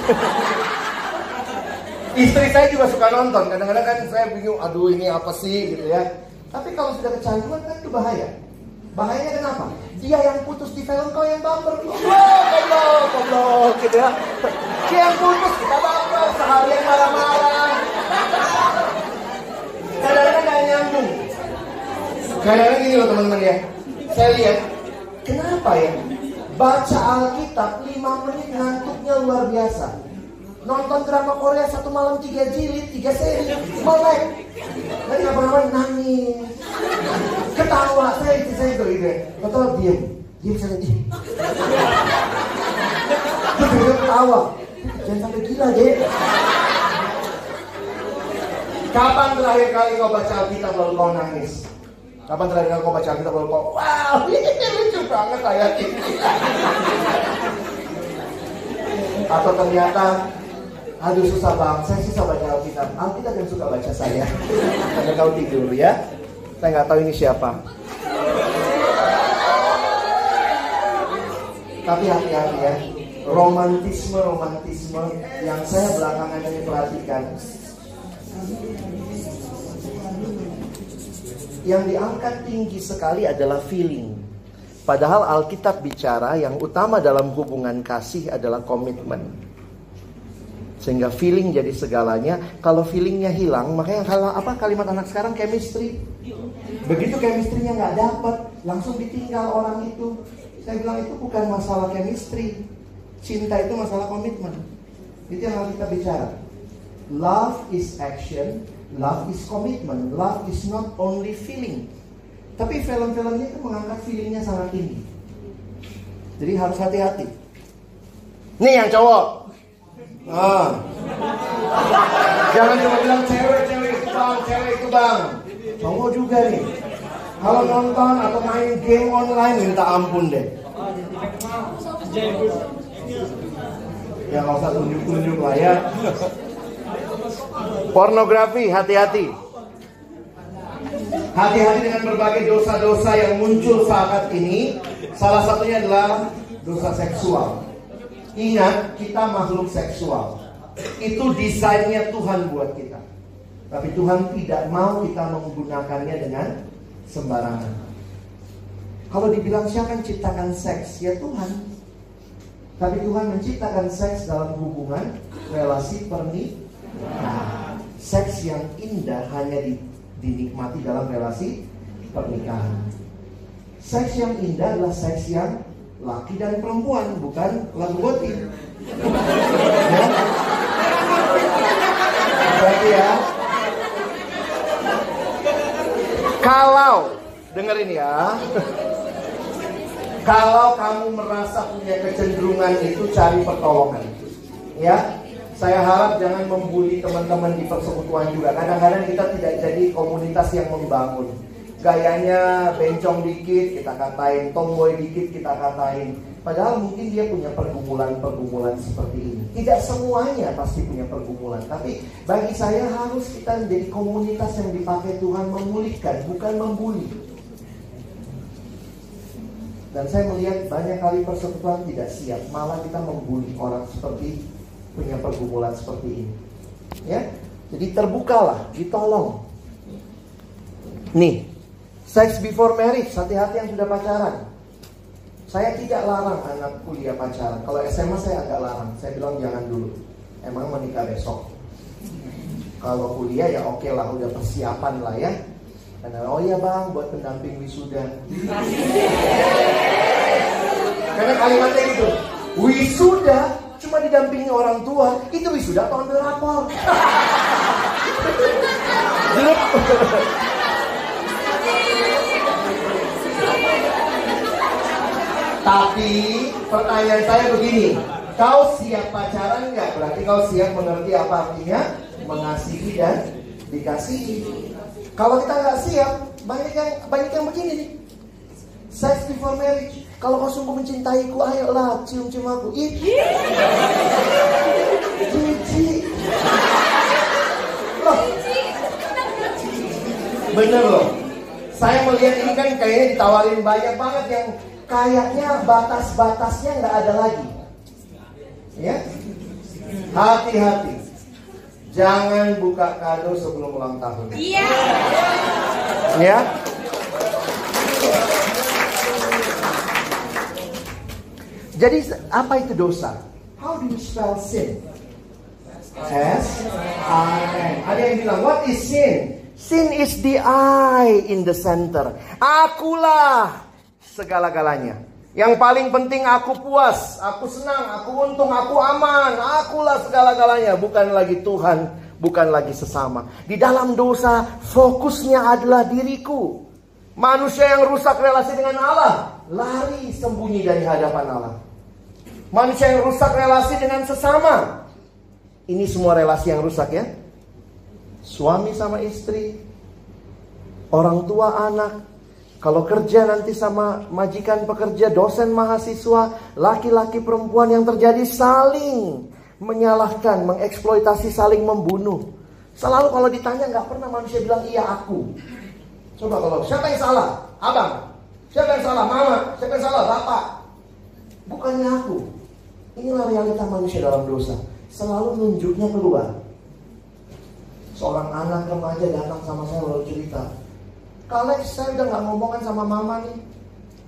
Istri saya juga suka nonton. Kadang-kadang kan saya bingung, aduh ini apa sih gitu ya. Tapi kalau sudah kecanduan kan itu bahaya. Bahayanya kenapa? Dia yang putus di film, kau yang bumper. Goblok gitu ya. Dia yang putus, kita bumper. Seharian marah-marah. Kadang-kadang gak nyambung. Kadang-kadang gini loh teman-teman ya. Saya lihat, kenapa ya? Baca Alkitab 5 menit ngantuknya luar biasa. Nonton drama Korea 1 malam 3 jilid, 3 seri, melek. Dan gak pernah nangis, ketawa. Saya itu ketawa diam saya diam. Dia ketawa, jangan sampai gila deh. Kapan terakhir kali kau baca Alkitab lalu kau nangis? Kapan terakhir kali kau baca Alkitab lalu kau, wow, ini lucu banget ayat ini. Atau ternyata, aduh susah bang, saya susah baca Alkitab. Alkitab yang suka baca saya. Karena kau tidur ya. Saya nggak tahu ini siapa. Tapi hati-hati ya. Romantisme yang saya belakangan ini perhatikan. Yang diangkat tinggi sekali adalah feeling. Padahal Alkitab bicara yang utama dalam hubungan kasih adalah komitmen. Sehingga feeling jadi segalanya. Kalau feelingnya hilang, makanya kalimat anak sekarang chemistry. Begitu chemistry-nya nggak dapat, langsung ditinggal orang itu. Saya bilang itu bukan masalah chemistry. Cinta itu masalah komitmen. Itu yang kita bicara. Love is action, love is commitment. Love is not only feeling. Tapi film-filmnya itu mengangkat feelingnya sangat tinggi. Jadi harus hati-hati. Nih yang cowok. Jangan cuma bilang cewek itu bang. Cowok juga nih. Kalau nonton atau main game online minta ampun deh. Ya nggak usah tunjuk-tunjuk lah ya. Pornografi, hati-hati. Hati-hati dengan berbagai dosa-dosa yang muncul saat ini. Salah satunya adalah dosa seksual. Ingat, kita makhluk seksual. Itu desainnya Tuhan buat kita. Tapi Tuhan tidak mau kita menggunakannya dengan sembarangan. Kalau dibilang siapa yang ciptakan seks? Ya Tuhan. Tapi Tuhan menciptakan seks dalam hubungan relasi pernikahan. Seks yang indah hanya dinikmati dalam relasi pernikahan. Seks yang indah adalah seks yang laki dan perempuan, bukan lagu goti. Ya? Berarti ya. Kalau dengerin ya. Kalau kamu merasa punya kecenderungan itu, cari pertolongan. Ya. Saya harap jangan membuli teman-teman di persekutuan juga. Kadang-kadang kita tidak jadi komunitas yang membangun. Gayanya bencong dikit kita katain, tomboy dikit kita katain. Padahal mungkin dia punya pergumulan-pergumulan seperti ini. Tidak semuanya pasti punya pergumulan. Tapi bagi saya harus kita menjadi komunitas yang dipakai Tuhan memulihkan, bukan membuli. Dan saya melihat banyak kali persekutuan tidak siap, malah kita membuli orang seperti punya pergumulan seperti ini. Ya, jadi terbukalah, ditolong. Nih, sex before marriage, hati-hati yang sudah pacaran. Saya tidak larang anak kuliah pacaran. Kalau SMA saya agak larang. Saya bilang jangan dulu. Emang menikah besok. Kalau kuliah ya oke lah, udah persiapan lah ya. Karena oh ya bang, buat pendamping wisuda. Karena kalimatnya gitu, wisuda cuma didampingi orang tua, itu wisuda atau ambil rapor. Tapi pertanyaan saya begini, kau siap pacaran nggak? Berarti kau siap mengerti apa artinya mengasihi dan dikasihi. Kalau kita nggak siap, banyak yang begini nih. Sex before marriage. Kalau kau sungguh mencintaiku, ayolah cium-cium aku. Ih, cici. Loh, bener loh. Saya melihat ini kan kayaknya ditawarin banyak banget yang kayaknya batas-batasnya nggak ada lagi. Ya, hati-hati. Jangan buka kado sebelum ulang tahun. Iya. Ya. Jadi apa itu dosa? How do you spell sin? S-I-N. Ada yang bilang, what is sin? Sin is the I in the center. Akulah segala-galanya. Yang paling penting aku puas, aku senang, aku untung, aku aman. Akulah segala-galanya. Bukan lagi Tuhan, bukan lagi sesama. Di dalam dosa, fokusnya adalah diriku. Manusia yang rusak relasi dengan Allah, lari sembunyi dari hadapan Allah. Manusia yang rusak relasi dengan sesama. Ini semua relasi yang rusak ya. Suami sama istri, orang tua anak. Kalau kerja nanti sama majikan pekerja, dosen mahasiswa, laki-laki perempuan, yang terjadi saling menyalahkan, mengeksploitasi, saling membunuh. Selalu kalau ditanya nggak pernah manusia bilang iya aku. Coba kalau siapa yang salah? Abang. Siapa yang salah? Mama. Siapa yang salah? Bapak. Bukannya aku. Inilah realita manusia dalam dosa. Selalu nunjuknya keluar. Seorang anak remaja datang sama saya lalu cerita, Kak Alex, saya udah gak ngomongan sama mama nih.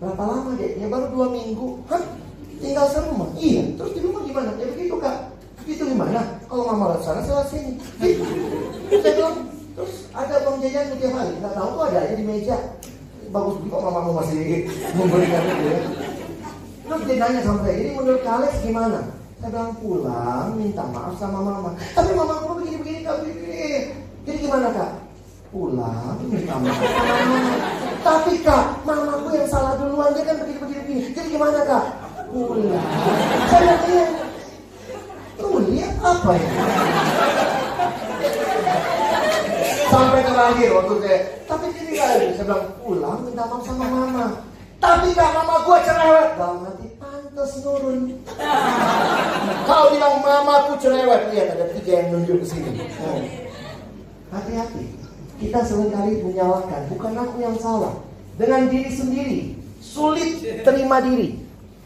Berapa lama deh? Ya baru 2 minggu. Hah? Tinggal serumah? Iya. Terus di rumah gimana? Ya begitu kak. Begitu gimana? Kalau mama lewat sana, saya lewat sini. Saya bilang, terus ada bang jajan tiap hari? Gak tahu tuh ada aja di meja. Bagus kok mamamu masih memberikan itu ya. Terus dia nanya sama saya, ini menurut Kak Alex gimana? Saya bilang pulang, minta maaf sama mama. Tapi mama aku begini-begini kak, begini. Jadi gimana kak? Pulang, minta maaf sama mama. Tapi kak, mamaku yang salah duluan, dia kan begini-begini. Jadi gimana kak? Pulang. Saya lihat, tuh lihat apa ya? Sampai terakhir waktu saya, tapi gini kak, saya bilang pulang, minta maaf sama mama. Tapi kak, mama gue cerewet. Dalam hati pantas nurun. Kau bilang mamaku cerewet. Lihat ada 3 yang nunjuk ke sini. Hati-hati. Kita seringkali menyalahkan. Bukan aku yang salah. Dengan diri sendiri. Sulit terima diri.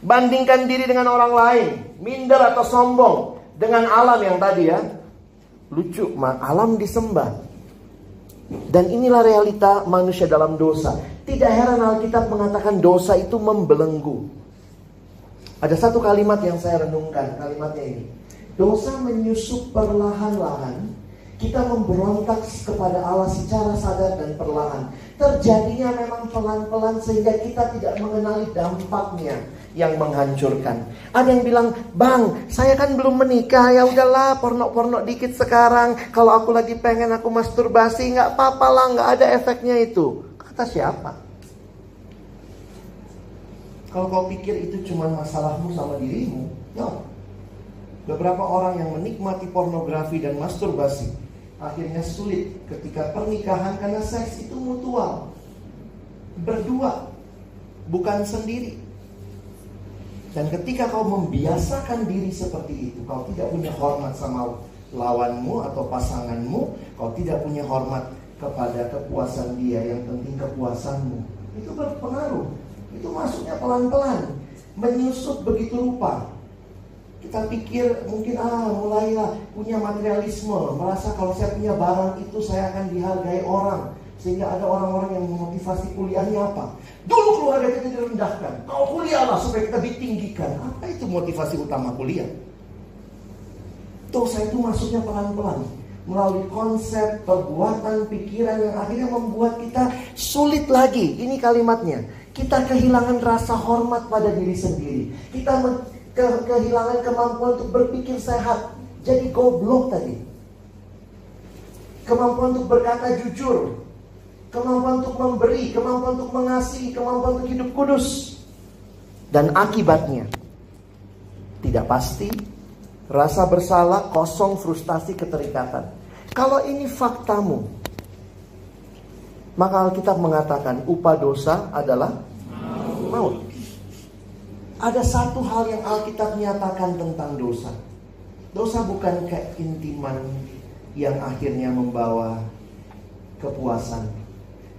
Bandingkan diri dengan orang lain. Minder atau sombong. Dengan alam yang tadi ya. Lucu. Alam disembah. Dan inilah realita manusia dalam dosa. Tidak heran Alkitab mengatakan dosa itu membelenggu. Ada satu kalimat yang saya renungkan. Kalimatnya ini. Dosa menyusup perlahan-lahan. Kita memberontak kepada Allah secara sadar dan perlahan. Terjadinya memang pelan-pelan sehingga kita tidak mengenali dampaknya yang menghancurkan. Ada yang bilang, bang, saya kan belum menikah, ya udahlah porno-porno dikit sekarang. Kalau aku lagi pengen aku masturbasi, nggak apa-apa lah, nggak ada efeknya itu. Kata siapa? Kalau kau pikir itu cuma masalahmu sama dirimu, no. Beberapa orang yang menikmati pornografi dan masturbasi akhirnya sulit ketika pernikahan karena seks itu mutual. Berdua, bukan sendiri. Dan ketika kau membiasakan diri seperti itu, kau tidak punya hormat sama lawanmu atau pasanganmu, kau tidak punya hormat kepada kepuasan dia, yang penting kepuasanmu. Itu berpengaruh. Itu masuknya pelan-pelan, menyusup begitu rupa. Kita pikir mungkin mulailah punya materialisme, merasa kalau saya punya barang itu saya akan dihargai orang. Sehingga ada orang-orang yang memotivasi kuliahnya apa? Dulu keluarga kita direndahkan, kau kuliahlah supaya kita ditinggikan. Apa itu motivasi utama kuliah? Dosa itu masuknya pelan-pelan, melalui konsep, perbuatan, pikiran yang akhirnya membuat kita sulit lagi. Ini kalimatnya, kita kehilangan rasa hormat pada diri sendiri. Kita kehilangan kemampuan untuk berpikir sehat. Jadi goblok tadi. Kemampuan untuk berkata jujur, kemampuan untuk memberi, kemampuan untuk mengasihi, kemampuan untuk hidup kudus. Dan akibatnya tidak pasti, rasa bersalah, kosong, frustasi, keterikatan. Kalau ini faktamu, maka Alkitab mengatakan upah dosa adalah maut. Ada satu hal yang Alkitab nyatakan tentang dosa. Dosa bukan keintiman yang akhirnya membawa kepuasan,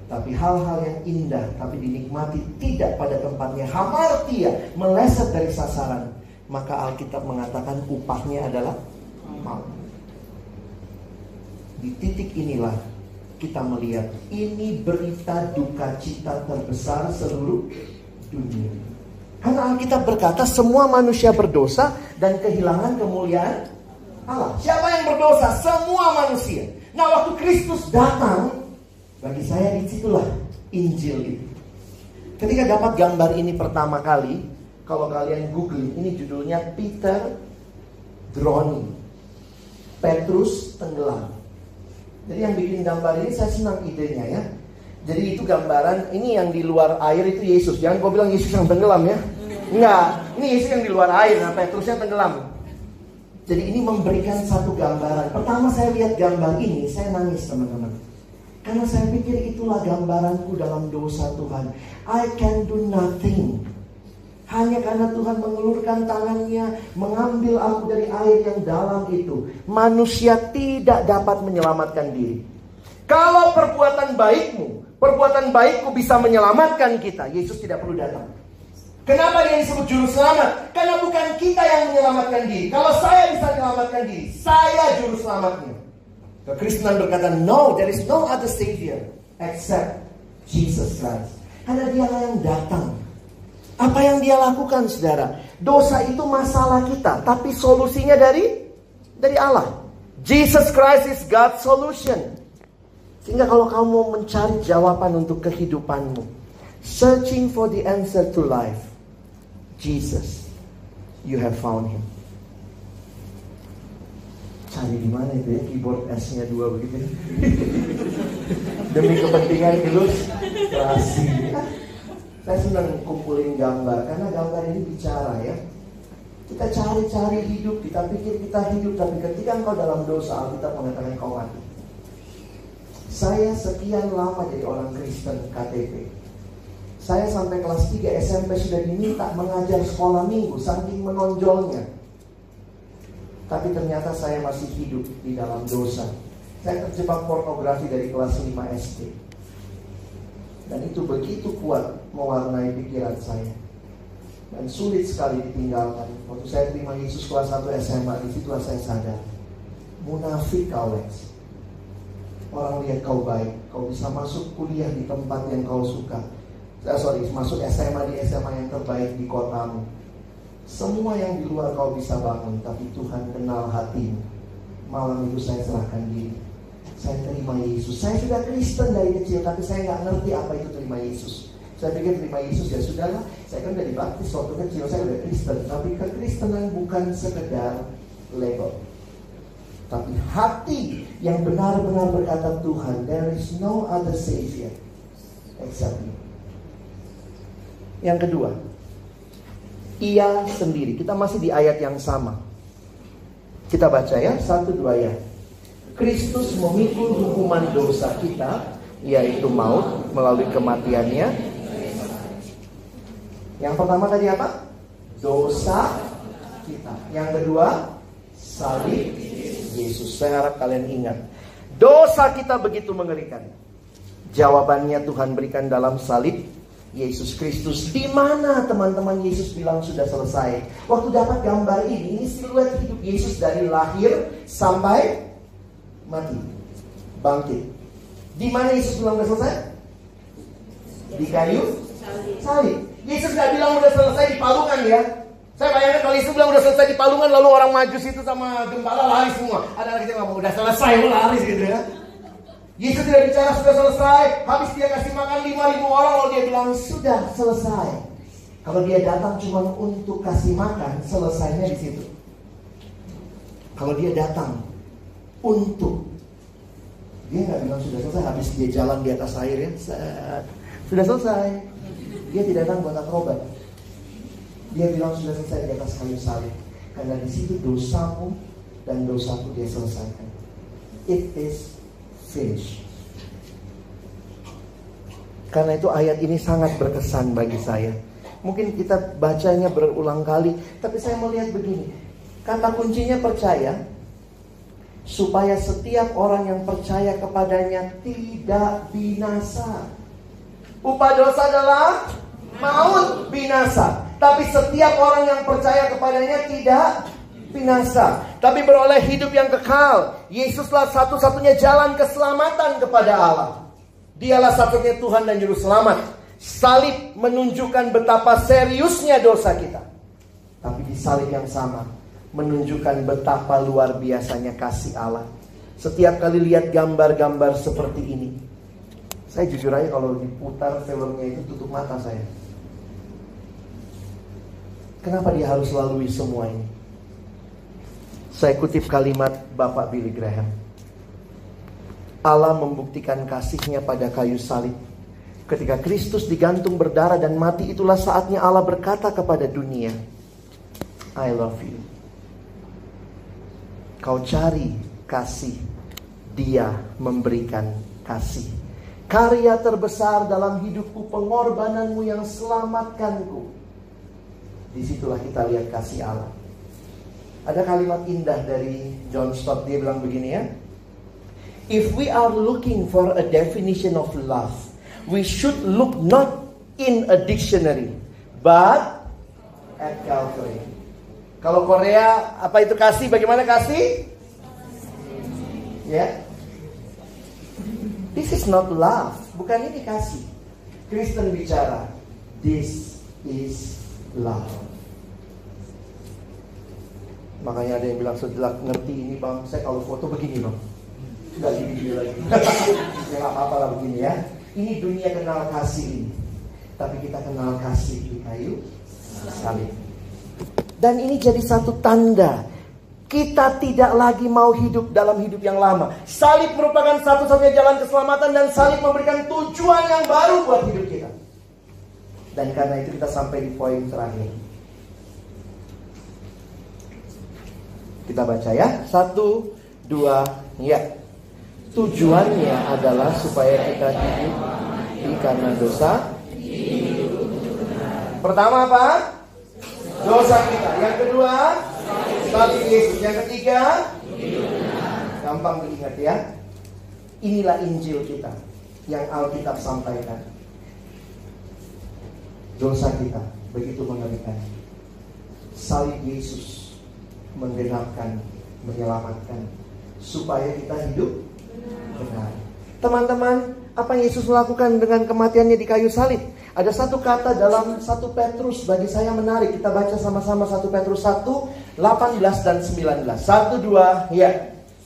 tapi hal-hal yang indah tapi dinikmati tidak pada tempatnya, hamartia, meleset dari sasaran. Maka Alkitab mengatakan upahnya adalah maut. Di titik inilah kita melihat ini berita duka cita terbesar seluruh dunia. Karena Alkitab berkata semua manusia berdosa dan kehilangan kemuliaan Allah. Siapa yang berdosa? Semua manusia. Nah, waktu Kristus datang, bagi saya disitulah Injil itu. Ketika dapat gambar ini pertama kali, kalau kalian googling, ini judulnya Peter Drowning, Petrus tenggelam. Jadi yang bikin gambar ini saya senang idenya ya. Jadi itu gambaran, ini yang di luar air itu Yesus. Jangan kau bilang Yesus yang tenggelam ya. Enggak, ini Yesus yang di luar air, nah Petrusnya tenggelam. Jadi ini memberikan satu gambaran. Pertama saya lihat gambar ini, saya nangis teman-teman. Karena saya pikir itulah gambaranku dalam dosa Tuhan. I can do nothing. Hanya karena Tuhan mengulurkan tangannya, mengambil aku dari air yang dalam itu. Manusia tidak dapat menyelamatkan diri. Kalau perbuatan baikku bisa menyelamatkan kita, Yesus tidak perlu datang. Kenapa dia disebut juru selamat? Karena bukan kita yang menyelamatkan diri. Kalau saya bisa menyelamatkan diri, saya juru selamatnya. Kekristenan berkata, no, there is no other savior except Jesus Christ. Karena dialah yang datang. Apa yang dia lakukan, saudara? Dosa itu masalah kita, tapi solusinya dari Allah. Jesus Christ is God's solution. Sehingga kalau kamu mau mencari jawaban untuk kehidupanmu, searching for the answer to life, Jesus, you have found him. Cari di mana itu ya, keyboard S-nya 2 begitu. Demi kepentingan ilustrasi. Saya senang kumpulin gambar, karena gambar ini bicara ya. Kita cari-cari hidup, kita pikir kita hidup, tapi ketika engkau dalam dosa, Alkitab mengatakan kau mati. Saya sekian lama jadi orang Kristen KTP. Saya sampai kelas 3 SMP sudah diminta mengajar sekolah minggu, saking menonjolnya. Tapi ternyata saya masih hidup di dalam dosa. Saya terjebak pornografi dari kelas 5 SD. Dan itu begitu kuat mewarnai pikiran saya. Dan sulit sekali ditinggalkan. Waktu saya terima Yesus kelas 1 SMA, di situlah saya sadar. Munafik kau, Lex. Orang lihat kau baik, kau bisa masuk kuliah di tempat yang kau suka. Masuk SMA di SMA yang terbaik di kotamu. Semua yang di luar kau bisa bangun, tapi Tuhan kenal hatimu. Malam itu saya serahkan diri. Saya terima Yesus. Saya sudah Kristen dari kecil, tapi saya nggak ngerti apa itu terima Yesus. Saya pikir terima Yesus ya sudahlah. Saya kan udah dibaptis waktu kecil, saya udah Kristen. Tapi kekristenan bukan sekedar label, tapi hati yang benar-benar berkata, Tuhan, there is no other savior except you. Yang kedua, ia sendiri. Kita masih di ayat yang sama. Kita baca ya, 1-2 ya. Kristus memikul hukuman dosa kita, yaitu maut, melalui kematiannya. Yang pertama tadi apa? Dosa kita. Yang kedua, salib Yesus. Saya harap kalian ingat, dosa kita begitu mengerikan. Jawabannya Tuhan berikan dalam salib Yesus Kristus. Di mana teman-teman Yesus bilang sudah selesai? Waktu dapat gambar ini siluet hidup Yesus dari lahir sampai mati, bangkit. Di mana Yesus bilang sudah selesai? Di kayu salib. Yesus gak bilang udah selesai di palungan ya. Saya bayangkan kalau Yesus bilang udah selesai di palungan, lalu orang majus itu sama gembala lari semua. Ada anak kecil ngomong udah selesai, lari gitu ya. Yesus tidak bicara sudah selesai. Habis dia kasih makan 5.000 orang, lalu dia bilang sudah selesai. Kalau dia datang cuma untuk kasih makan, selesainya di situ. Kalau dia datang untuk, dia nggak bilang sudah selesai. Habis dia jalan di atas air ya, sudah selesai. Dia tidak datang buat akrobat. Dia bilang sudah selesai di atas kayu salib. Karena di situ dosamu dan dosaku dia selesaikan. It is finished. Karena itu ayat ini sangat berkesan bagi saya. Mungkin kita bacanya berulang kali, tapi saya melihat begini. Kata kuncinya percaya, supaya setiap orang yang percaya kepadanya tidak binasa. Upah dosa adalah maut, binasa. Tapi setiap orang yang percaya kepadanya tidak binasa, tapi beroleh hidup yang kekal. Yesuslah satu-satunya jalan keselamatan kepada Allah. Dialah satunya Tuhan dan Juru Selamat. Salib menunjukkan betapa seriusnya dosa kita. Tapi di salib yang sama menunjukkan betapa luar biasanya kasih Allah. Setiap kali lihat gambar-gambar seperti ini, saya jujur aja kalau diputar filmnya itu tutup mata saya. Kenapa dia harus lalui semua ini? Saya kutip kalimat Bapak Billy Graham. Allah membuktikan kasih-Nya pada kayu salib. Ketika Kristus digantung berdarah dan mati, itulah saatnya Allah berkata kepada dunia, I love you. Kau cari kasih, Dia memberikan kasih. Karya terbesar dalam hidupku, pengorbananmu yang selamatkanku. Disitulah kita lihat kasih Allah. Ada kalimat indah dari John Stott. Dia bilang begini ya, if we are looking for a definition of love, we should look not in a dictionary, but at Calvary. Kalau Korea, apa itu kasih? Bagaimana kasih? Ya, yeah. This is not love. Bukan ini kasih. Kristen bicara, this is love. Makanya ada yang bilang, setelah ngerti ini bang, saya kalau foto begini bang, nggak gini lagi. Ya nggak apa-apa lah begini ya. Ini dunia kenal kasih ini, tapi kita kenal kasih di kayu salib. Dan ini jadi satu tanda kita tidak lagi mau hidup dalam hidup yang lama. Salib merupakan satu-satunya jalan keselamatan, dan salib memberikan tujuan yang baru buat hidup kita. Dan karena itu kita sampai di poin terakhir. Kita baca ya, 1, 2, ya. Tujuannya adalah supaya kita hidup karena dosa. Pertama apa? Dosa kita. Yang kedua, salib Yesus. Yang ketiga, gampang diingat ya. Inilah Injil kita yang Alkitab sampaikan. Dosa kita begitu mengerikan. Salib Yesus menggenapkan, menyelamatkan, supaya kita hidup benar. Teman-teman, apa yang Yesus lakukan dengan kematiannya di kayu salib? Ada satu kata dalam 1 Petrus bagi saya menarik. Kita baca sama-sama 1 Petrus 1, 18 dan 19. 1, 2, ya.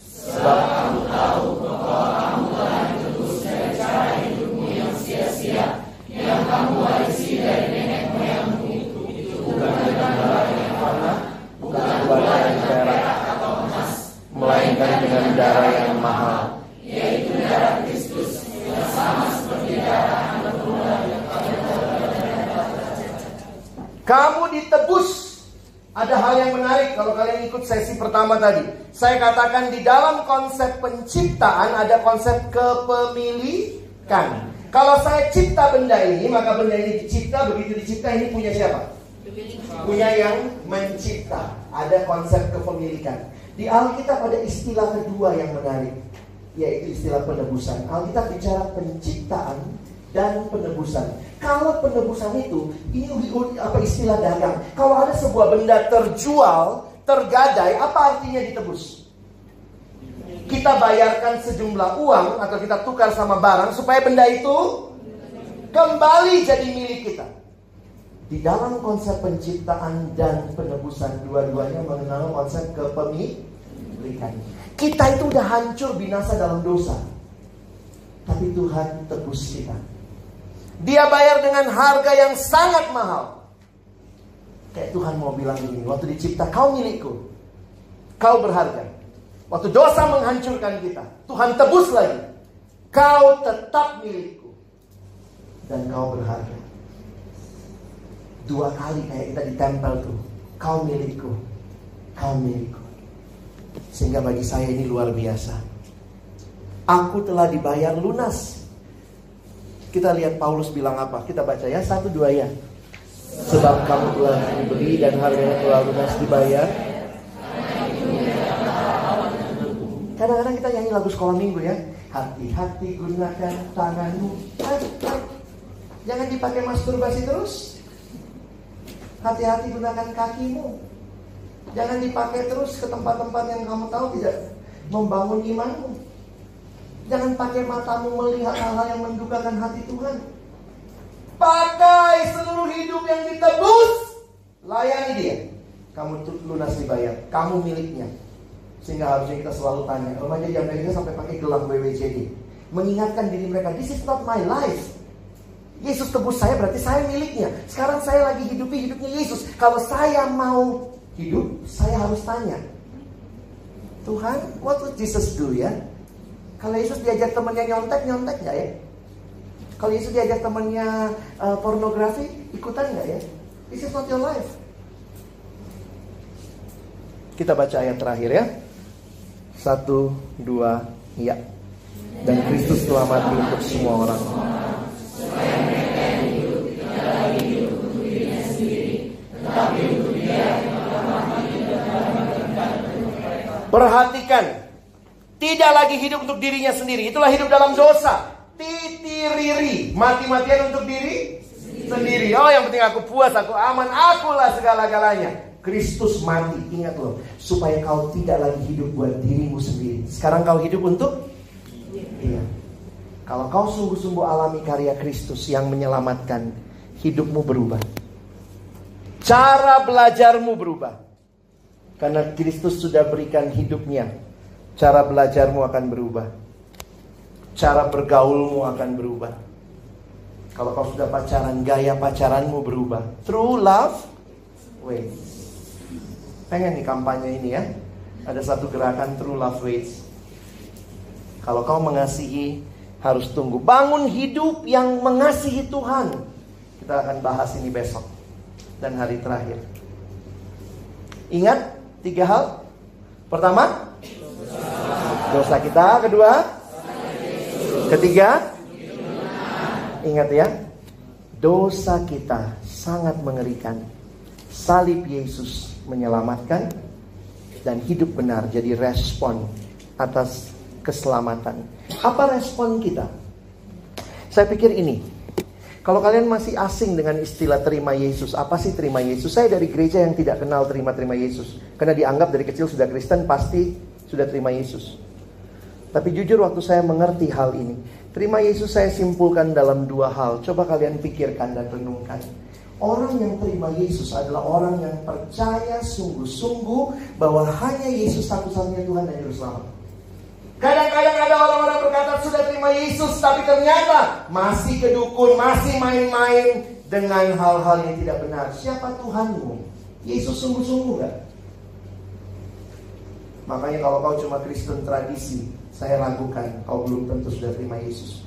Sebab kamu tahu bahwa kamu telah ditebus dari cara hidupmu yang sia-sia, yang kamu warisi dari nenek moyangmu itu bukan dengan darah yang fana, bukan dengan perak atau emas, melainkan dengan darah yang mahal, yaitu darah Kristus, yang sama seperti darah anak domba yang kamu ditebus Ada hal yang menarik kalau kalian ikut sesi pertama tadi. Saya katakan di dalam konsep penciptaan ada konsep kepemilikan. Kalau saya cipta benda ini, maka benda ini dicipta. Begitu dicipta, ini punya siapa? Punya yang mencipta. Ada konsep kepemilikan. Di Alkitab ada istilah kedua yang menarik, yaitu istilah penebusan. Alkitab bicara penciptaan dan penebusan. Kalau penebusan itu, ini apa istilah dagang. Kalau ada sebuah benda terjual, tergadai, apa artinya ditebus? Kita bayarkan sejumlah uang atau kita tukar sama barang supaya benda itu kembali jadi milik kita. Di dalam konsep penciptaan dan penebusan, dua-duanya mengenal konsep kepemilikan. Kita itu udah hancur binasa dalam dosa, tapi Tuhan tebus kita. Dia bayar dengan harga yang sangat mahal. Kayak Tuhan mau bilang begini, waktu dicipta, kau milikku, kau berharga. Waktu dosa menghancurkan kita, Tuhan tebus lagi, kau tetap milikku dan kau berharga. Dua kali kayak kita ditempel tuh, kau milikku, kau milikku. Sehingga bagi saya ini luar biasa. Aku telah dibayar lunas. Kita lihat Paulus bilang apa? Kita baca ya, 1-2 ya. Sebab kamu telah dibeli dan harganya telah lunas dibayar. Kadang-kadang kita nyanyi lagu sekolah minggu ya. Hati-hati gunakan tanganmu. Jangan dipakai masturbasi terus. Hati-hati gunakan kakimu. Jangan dipakai terus ke tempat-tempat yang kamu tahu tidak membangun imanmu. Jangan pakai matamu melihat hal-hal yang mendukakan hati Tuhan. Pakai seluruh hidup yang ditebus. Layani dia. Kamu lunas dibayar. Kamu miliknya. Sehingga harusnya kita selalu tanya. Remaja di Amerika sampai pakai gelang WWJD. Mengingatkan diri mereka, this is not my life. Yesus tebus saya, berarti saya miliknya. Sekarang saya lagi hidupi hidupnya Yesus. Kalau saya mau hidup, saya harus tanya, Tuhan, what would Jesus do ya? Kalau Yesus diajak temannya nyontek gak ya? Kalau Yesus diajak temannya pornografi, ikutan gak ya? This is not your life. Kita baca ayat terakhir ya. 1, 2, ya. Dan Kristus telah mati untuk semua orang. Supaya mereka yang hidup tidak lagi hidup untuk dirinya sendiri, tetapi untuk Dia yang telah mati dan telah membangkitkan untuk mereka. Perhatikan. Tidak lagi hidup untuk dirinya sendiri. Itulah hidup dalam dosa. Titiriri. Mati-matian untuk diri sendiri. Oh, yang penting aku puas, aku aman, akulah segala-galanya. Kristus mati, ingat loh. Supaya kau tidak lagi hidup buat dirimu sendiri. Sekarang kau hidup untuk Dia. Kalau kau sungguh-sungguh alami karya Kristus yang menyelamatkan, hidupmu berubah. Cara belajarmu berubah. Karena Kristus sudah berikan hidupnya. Cara belajarmu akan berubah. Cara bergaulmu akan berubah. Kalau kau sudah pacaran, gaya pacaranmu berubah. True love waits. Pengen nih kampanye ini ya. Ada satu gerakan True Love Waits. Kalau kau mengasihi, harus tunggu. Bangun hidup yang mengasihi Tuhan. Kita akan bahas ini besok dan hari terakhir. Ingat 3 hal. Pertama, dosa kita. Kedua, ketiga, ingat ya, dosa kita sangat mengerikan. Salib Yesus menyelamatkan, dan hidup benar jadi respon atas keselamatan. Apa respon kita? Saya pikir ini. Kalau kalian masih asing dengan istilah terima Yesus, apa sih terima Yesus? Saya dari gereja yang tidak kenal terima Yesus. Karena dianggap dari kecil sudah Kristen, pasti sudah terima Yesus. Tapi jujur waktu saya mengerti hal ini, terima Yesus saya simpulkan dalam 2 hal. Coba kalian pikirkan dan renungkan. Orang yang terima Yesus adalah orang yang percaya sungguh-sungguh bahwa hanya Yesus satu-satunya Tuhan dan Juru Selamat. Kadang-kadang ada orang-orang berkata sudah terima Yesus, tapi ternyata masih ke dukun, masih main-main dengan hal-hal yang tidak benar. Siapa Tuhanmu? Yesus sungguh-sungguh gak? Makanya kalau kau cuma Kristen tradisi, saya ragukan kau belum tentu sudah terima Yesus.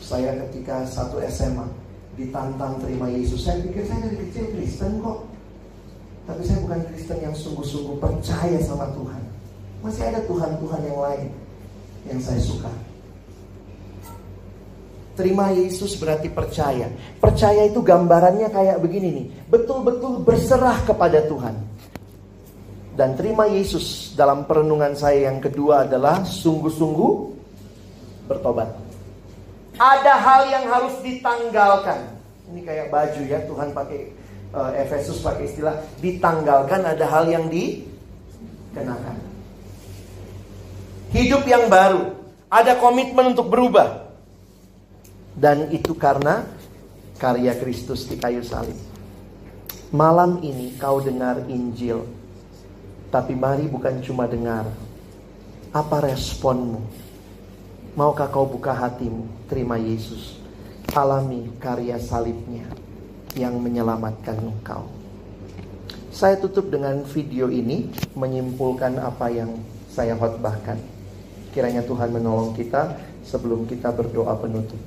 Saya ketika 1 SMA ditantang terima Yesus, saya pikir saya dari kecil Kristen kok. Tapi saya bukan Kristen yang sungguh-sungguh percaya sama Tuhan. Masih ada Tuhan-Tuhan yang lain yang saya suka. Terima Yesus berarti percaya. Percaya itu gambarannya kayak begini nih. Betul-betul berserah kepada Tuhan. Dan terima Yesus dalam perenungan saya yang kedua adalah sungguh-sungguh bertobat. Ada hal yang harus ditanggalkan. Ini kayak baju ya, Tuhan pakai Efesus pakai istilah ditanggalkan, ada hal yang dikenakan. Hidup yang baru, ada komitmen untuk berubah. Dan itu karena karya Kristus di kayu salib. Malam ini kau dengar Injil, tapi mari bukan cuma dengar. Apa responmu? Maukah kau buka hatimu, terima Yesus, alami karya salibnya yang menyelamatkan engkau. Saya tutup dengan video ini, menyimpulkan apa yang saya khotbahkan. Kiranya Tuhan menolong kita sebelum kita berdoa penutup.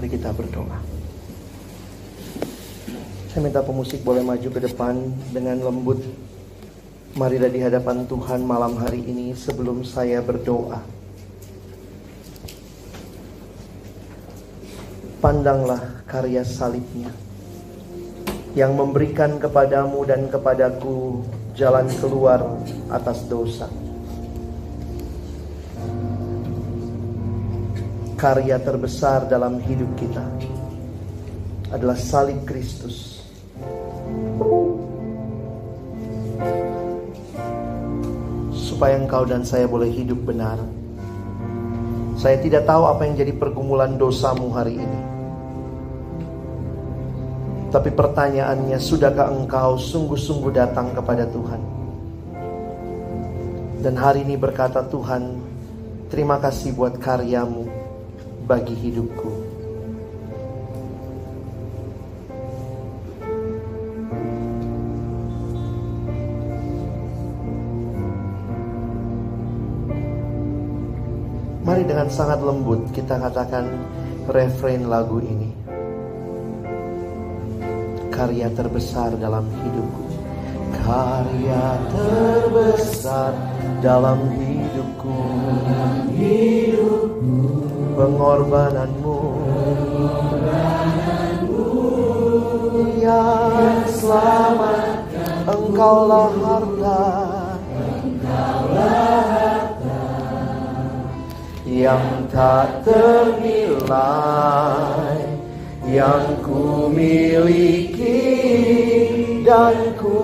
Kita berdoa. Saya minta pemusik boleh maju ke depan dengan lembut. Marilah di hadapan Tuhan malam hari ini sebelum saya berdoa. Pandanglah karya salibnya yang memberikan kepadamu dan kepadaku jalan keluar atas dosa. Karya terbesar dalam hidup kita adalah salib Kristus. Supaya engkau dan saya boleh hidup benar. Saya tidak tahu apa yang jadi pergumulan dosamu hari ini. Tapi pertanyaannya, sudahkah engkau sungguh-sungguh datang kepada Tuhan? Dan hari ini berkata, Tuhan, terima kasih buat karyamu bagi hidupku. Mari dengan sangat lembut kita katakan refrain lagu ini. Karya terbesar dalam hidupku. Karya terbesar dalam hidupku. Pengorbananmu yang selamatkan. Engkaulah harta yang tak ternilai, yang ku miliki dan ku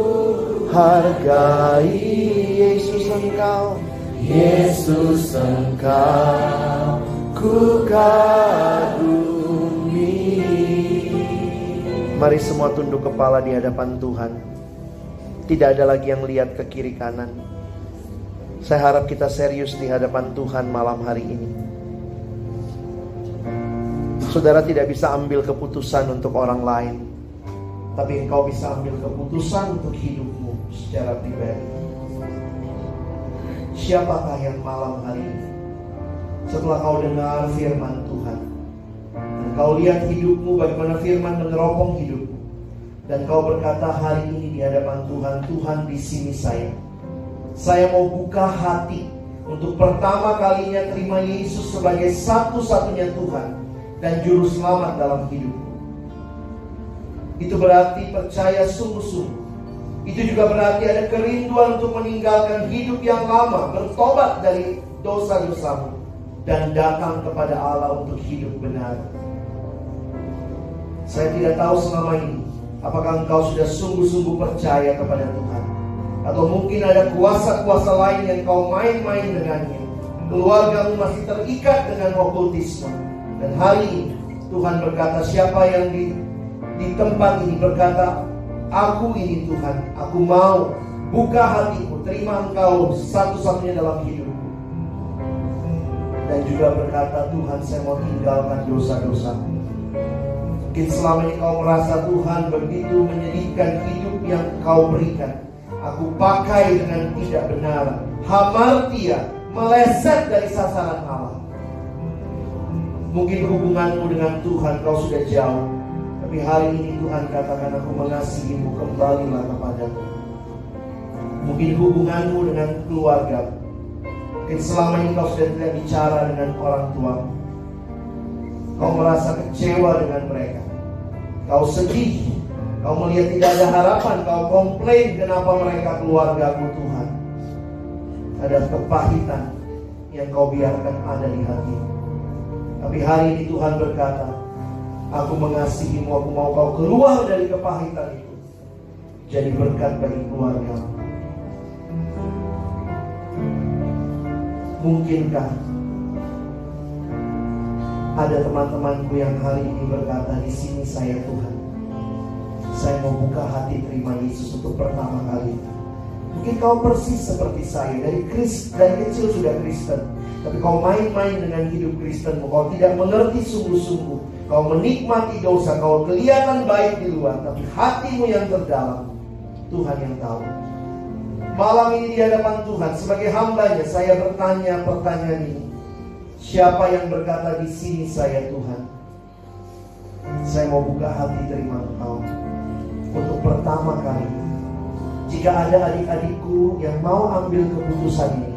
hargai. Yesus Engkau, Yesus Engkau ku kagumi. Mari semua tunduk kepala di hadapan Tuhan. Tidak ada lagi yang lihat ke kiri kanan. Saya harap kita serius di hadapan Tuhan malam hari ini. Saudara tidak bisa ambil keputusan untuk orang lain, tapi engkau bisa ambil keputusan untuk hidupmu secara pribadi. Siapakah yang malam hari ini, setelah kau dengar firman Tuhan, dan kau lihat hidupmu bagaimana firman meneropong hidupmu, dan kau berkata hari ini di hadapan Tuhan, Tuhan di sini saya mau buka hati untuk pertama kalinya terima Yesus sebagai satu-satunya Tuhan dan Juru Selamat dalam hidupku. Itu berarti percaya sungguh-sungguh. Itu juga berarti ada kerinduan untuk meninggalkan hidup yang lama, bertobat dari dosa-dosamu, dan datang kepada Allah untuk hidup benar. Saya tidak tahu selama ini apakah engkau sudah sungguh-sungguh percaya kepada Tuhan, atau mungkin ada kuasa-kuasa lain yang kau main-main dengannya. Keluargamu masih terikat dengan okultisme. Dan hari ini Tuhan berkata, siapa yang di tempat ini berkata, aku ini Tuhan, aku mau buka hatiku, terima engkau satu-satunya dalam hidupku. Dan juga berkata, Tuhan saya mau tinggalkan dosa-dosaku. Mungkin selama ini kau merasa Tuhan begitu menyedihkan hidup yang kau berikan. Aku pakai dengan tidak benar, hamartia, meleset dari sasaran Allah. Mungkin hubunganmu dengan Tuhan kau sudah jauh, tapi hari ini Tuhan katakan, aku mengasihimu, kembalilah kepadaku. Mungkin hubunganmu dengan keluarga, mungkin selama ini kau sudah tidak bicara dengan orang tuamu. Kau merasa kecewa dengan mereka, kau sedih, kau melihat tidak ada harapan, kau komplain kenapa mereka keluargaku. Tuhan, ada kepahitan yang kau biarkan ada di hatimu. Tapi hari ini Tuhan berkata, aku mengasihimu, aku mau kau keluar dari kepahitan itu, jadi berkat bagi keluargamu. Mungkinkah ada teman-temanku yang hari ini berkata, di sini saya Tuhan, saya mau buka hati terima Yesus untuk pertama kali. Mungkin kau persis seperti saya, dari kecil sudah Kristen, tapi kau main-main dengan hidup Kristenmu. Kau tidak mengerti sungguh-sungguh, kau menikmati dosa, kau kelihatan baik di luar, tapi hatimu yang terdalam Tuhan yang tahu. Malam ini di hadapan Tuhan sebagai hambanya, saya bertanya pertanyaan ini. Siapa yang berkata, di sini saya Tuhan, saya mau buka hati terima Engkau untuk pertama kali. Jika ada adik-adikku yang mau ambil keputusan ini,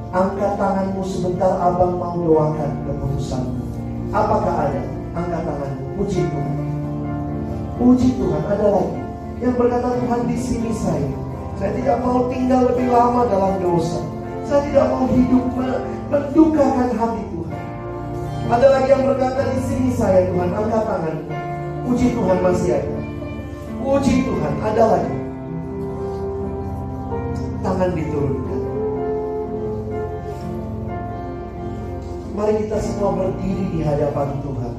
angkat tanganmu sebentar, abang mau doakan keputusanmu. Apakah ada? Angkat tanganmu. Puji Tuhan. Puji Tuhan. Ada lagi yang berkata, Tuhan di sini saya tidak mau tinggal lebih lama dalam dosa. Saya tidak mau hidup mendukakan hati Tuhan. Ada lagi yang berkata, di sini saya Tuhan. Angkat tanganmu. Puji Tuhan, masih ada. Puji Tuhan. Ada lagi. Tangan diturunkan. Mari kita semua berdiri di hadapan Tuhan.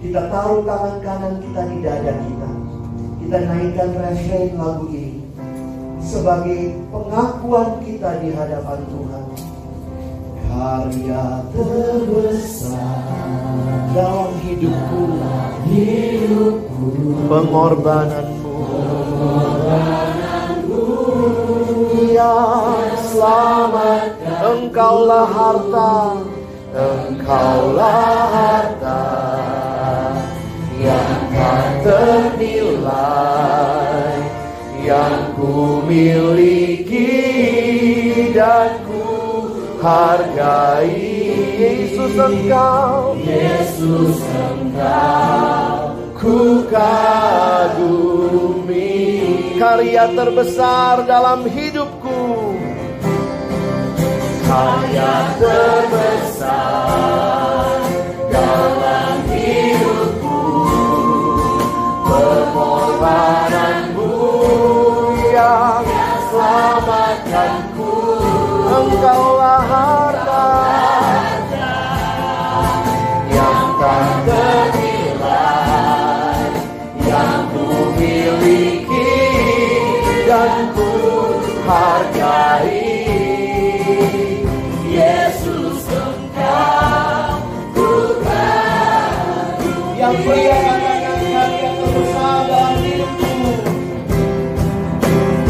Kita taruh tangan kanan kita di dada kita. Kita naikkan refrain lagu ini sebagai pengakuan kita di hadapan Tuhan. Karya terbesar dalam hidupku, pengorbananmu, yang selamat. Engkaulah harta, Engkaulah harta yang tak ternilai, yang ku miliki dan ku hargai. Yesus Engkau, Yesus Engkau ku kagumi. Karya terbesar dalam hidupku, karya terbesar dalam hidupku, pengorbananmu yang selamatkanku. Engkaulah harta yang tak ternilai, yang ku miliki dan ku hargai. Yesus, Engkau ku kagumi. Yang pria katakan karya terbesar dalam hidupku,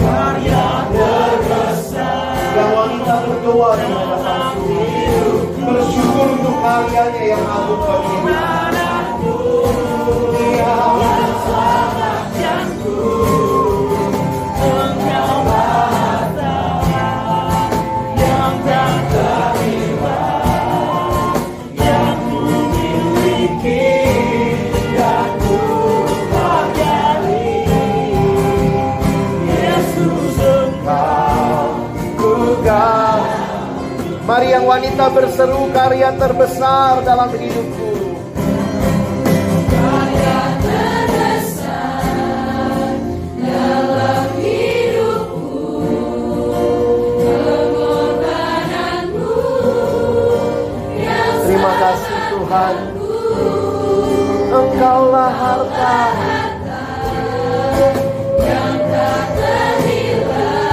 karya terbesar. Yang wanita berdoa di hadapan Tuhan, bersyukur untuk karyanya yang agung bagi hidupku. Dia yang selamatkanku. Mari yang wanita berseru karya terbesar dalam hidupku. Karya terbesar dalam hidupku, pengorbananmu yang terima kasih Tuhan. Engkaulah harta yang tak ternilai,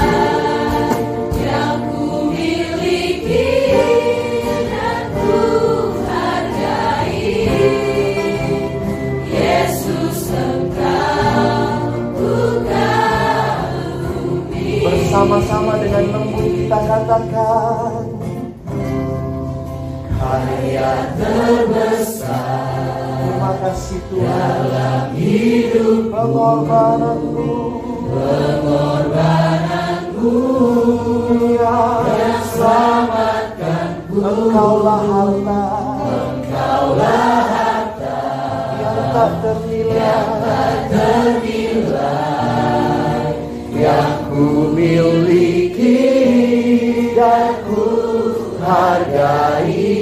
yang ku miliki dan ku hargai. Yesus, Engkau ku kagumi. Bersama-sama dengan lembut kita katakan, karya terbesar. Terima kasih Tuhan dalam hidup, pengorbananmu yang selamatkanku. Engkaulah harta yang tak ternilai, yang ku miliki dan ku hargai.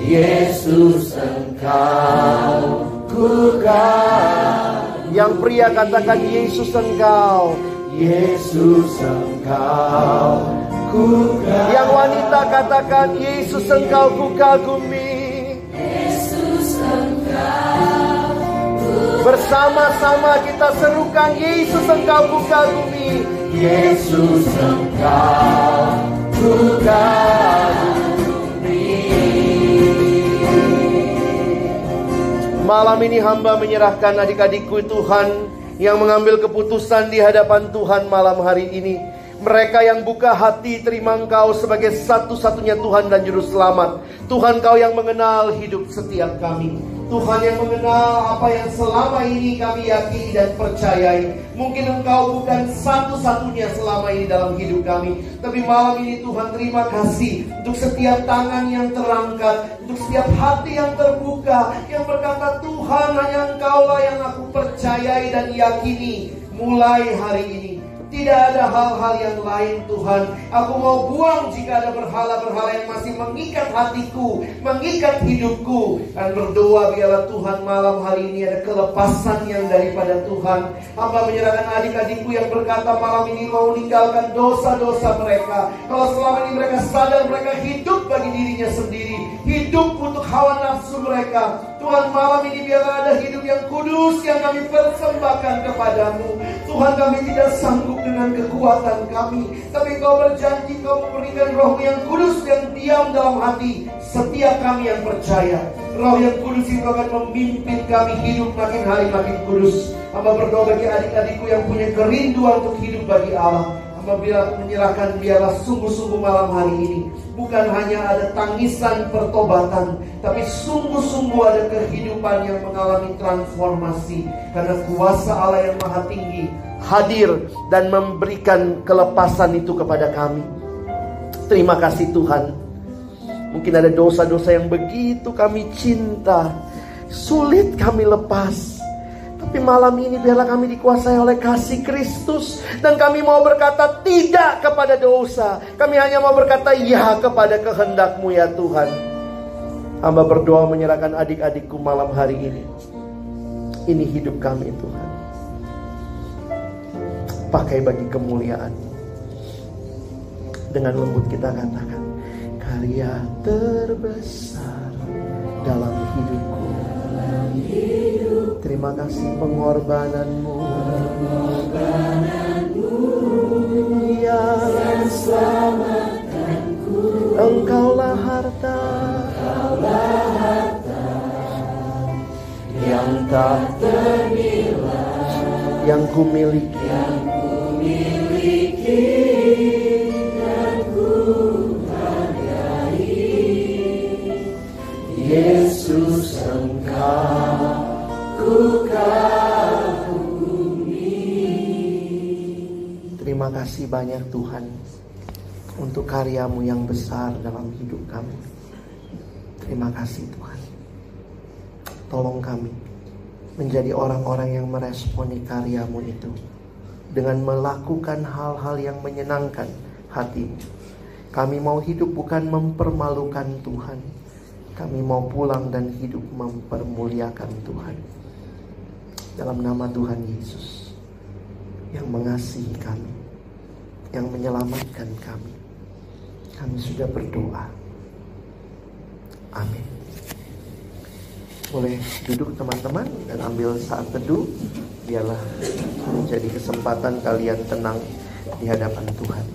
Yesus, Engkau ku kagumi. Yang pria katakan Yesus, Engkau. Yesus, Engkau ku kagumi. Yang wanita katakan Yesus, Engkau ku kagumi. Yesus, Engkau ku kagumi. Bersama-sama kita serukan Yesus, Engkau ku kagumi. Yesus, Engkau ku kagumi. Malam ini hamba menyerahkan adik-adikku Tuhan, yang mengambil keputusan di hadapan Tuhan malam hari ini. Mereka yang buka hati terima Engkau sebagai satu-satunya Tuhan dan Juru Selamat. Tuhan, Kau yang mengenal hidup setiap kami. Tuhan yang mengenal apa yang selama ini kami yakini dan percayai. Mungkin Engkau bukan satu-satunya selama ini dalam hidup kami, tapi malam ini Tuhan terima kasih untuk setiap tangan yang terangkat, untuk setiap hati yang terbuka, yang berkata Tuhan hanya Engkaulah yang aku percayai dan yakini mulai hari ini. Tidak ada hal-hal yang lain Tuhan. Aku mau buang jika ada berhala-berhala yang masih mengikat hatiku, mengikat hidupku. Dan berdoa biarlah Tuhan malam hari ini ada kelepasan yang daripada Tuhan. Hamba menyerahkan adik-adikku yang berkata malam ini mau meninggalkan dosa-dosa mereka. Kalau selama ini mereka sadar mereka hidup bagi dirinya sendiri, hidup untuk hawa nafsu mereka. Tuhan malam ini biarlah ada hidup yang kudus yang kami persembahkan kepadamu. Tuhan, kami tidak sanggup dengan kekuatan kami, tapi Kau berjanji Kau memberikan Roh yang kudus yang diam dalam hati setiap kami yang percaya. Roh yang kudus itu akan memimpin kami hidup makin hari makin kudus. Hamba berdoa bagi adik-adikku yang punya kerinduan untuk hidup bagi Allah. Hamba menyerahkan biarlah sungguh-sungguh malam hari ini bukan hanya ada tangisan pertobatan, tapi sungguh-sungguh ada kehidupan yang mengalami transformasi. Karena kuasa Allah yang maha tinggi hadir dan memberikan kelepasan itu kepada kami. Terima kasih Tuhan. Mungkin ada dosa-dosa yang begitu kami cinta, sulit kami lepas. Tapi malam ini biarlah kami dikuasai oleh kasih Kristus. Dan kami mau berkata tidak kepada dosa. Kami hanya mau berkata ya kepada kehendak-Mu ya Tuhan. Hamba berdoa menyerahkan adik-adikku malam hari ini. Ini hidup kami Tuhan. Pakai bagi kemuliaan-Mu. Dengan lembut kita katakan, karya terbesar dalam hidupku. Terima kasih pengorbanan-Mu yang selamatkanku. Engkaulah harta yang tak ternilai, yang ku miliki, dan ku hargai. Yesus, Engkau ku kagumi. Terima kasih banyak Tuhan untuk karya-Mu yang besar dalam hidup kami. Terima kasih Tuhan. Tolong kami menjadi orang-orang yang meresponi karya-Mu itu dengan melakukan hal-hal yang menyenangkan hati-Mu. Kami mau hidup bukan mempermalukan Tuhan. Kami mau pulang dan hidup mempermuliakan Tuhan. Dalam nama Tuhan Yesus yang mengasihi kami, yang menyelamatkan kami, kami sudah berdoa. Amin. Boleh duduk teman-teman dan ambil saat teduh. Biarlah menjadi kesempatan kalian tenang di hadapan Tuhan.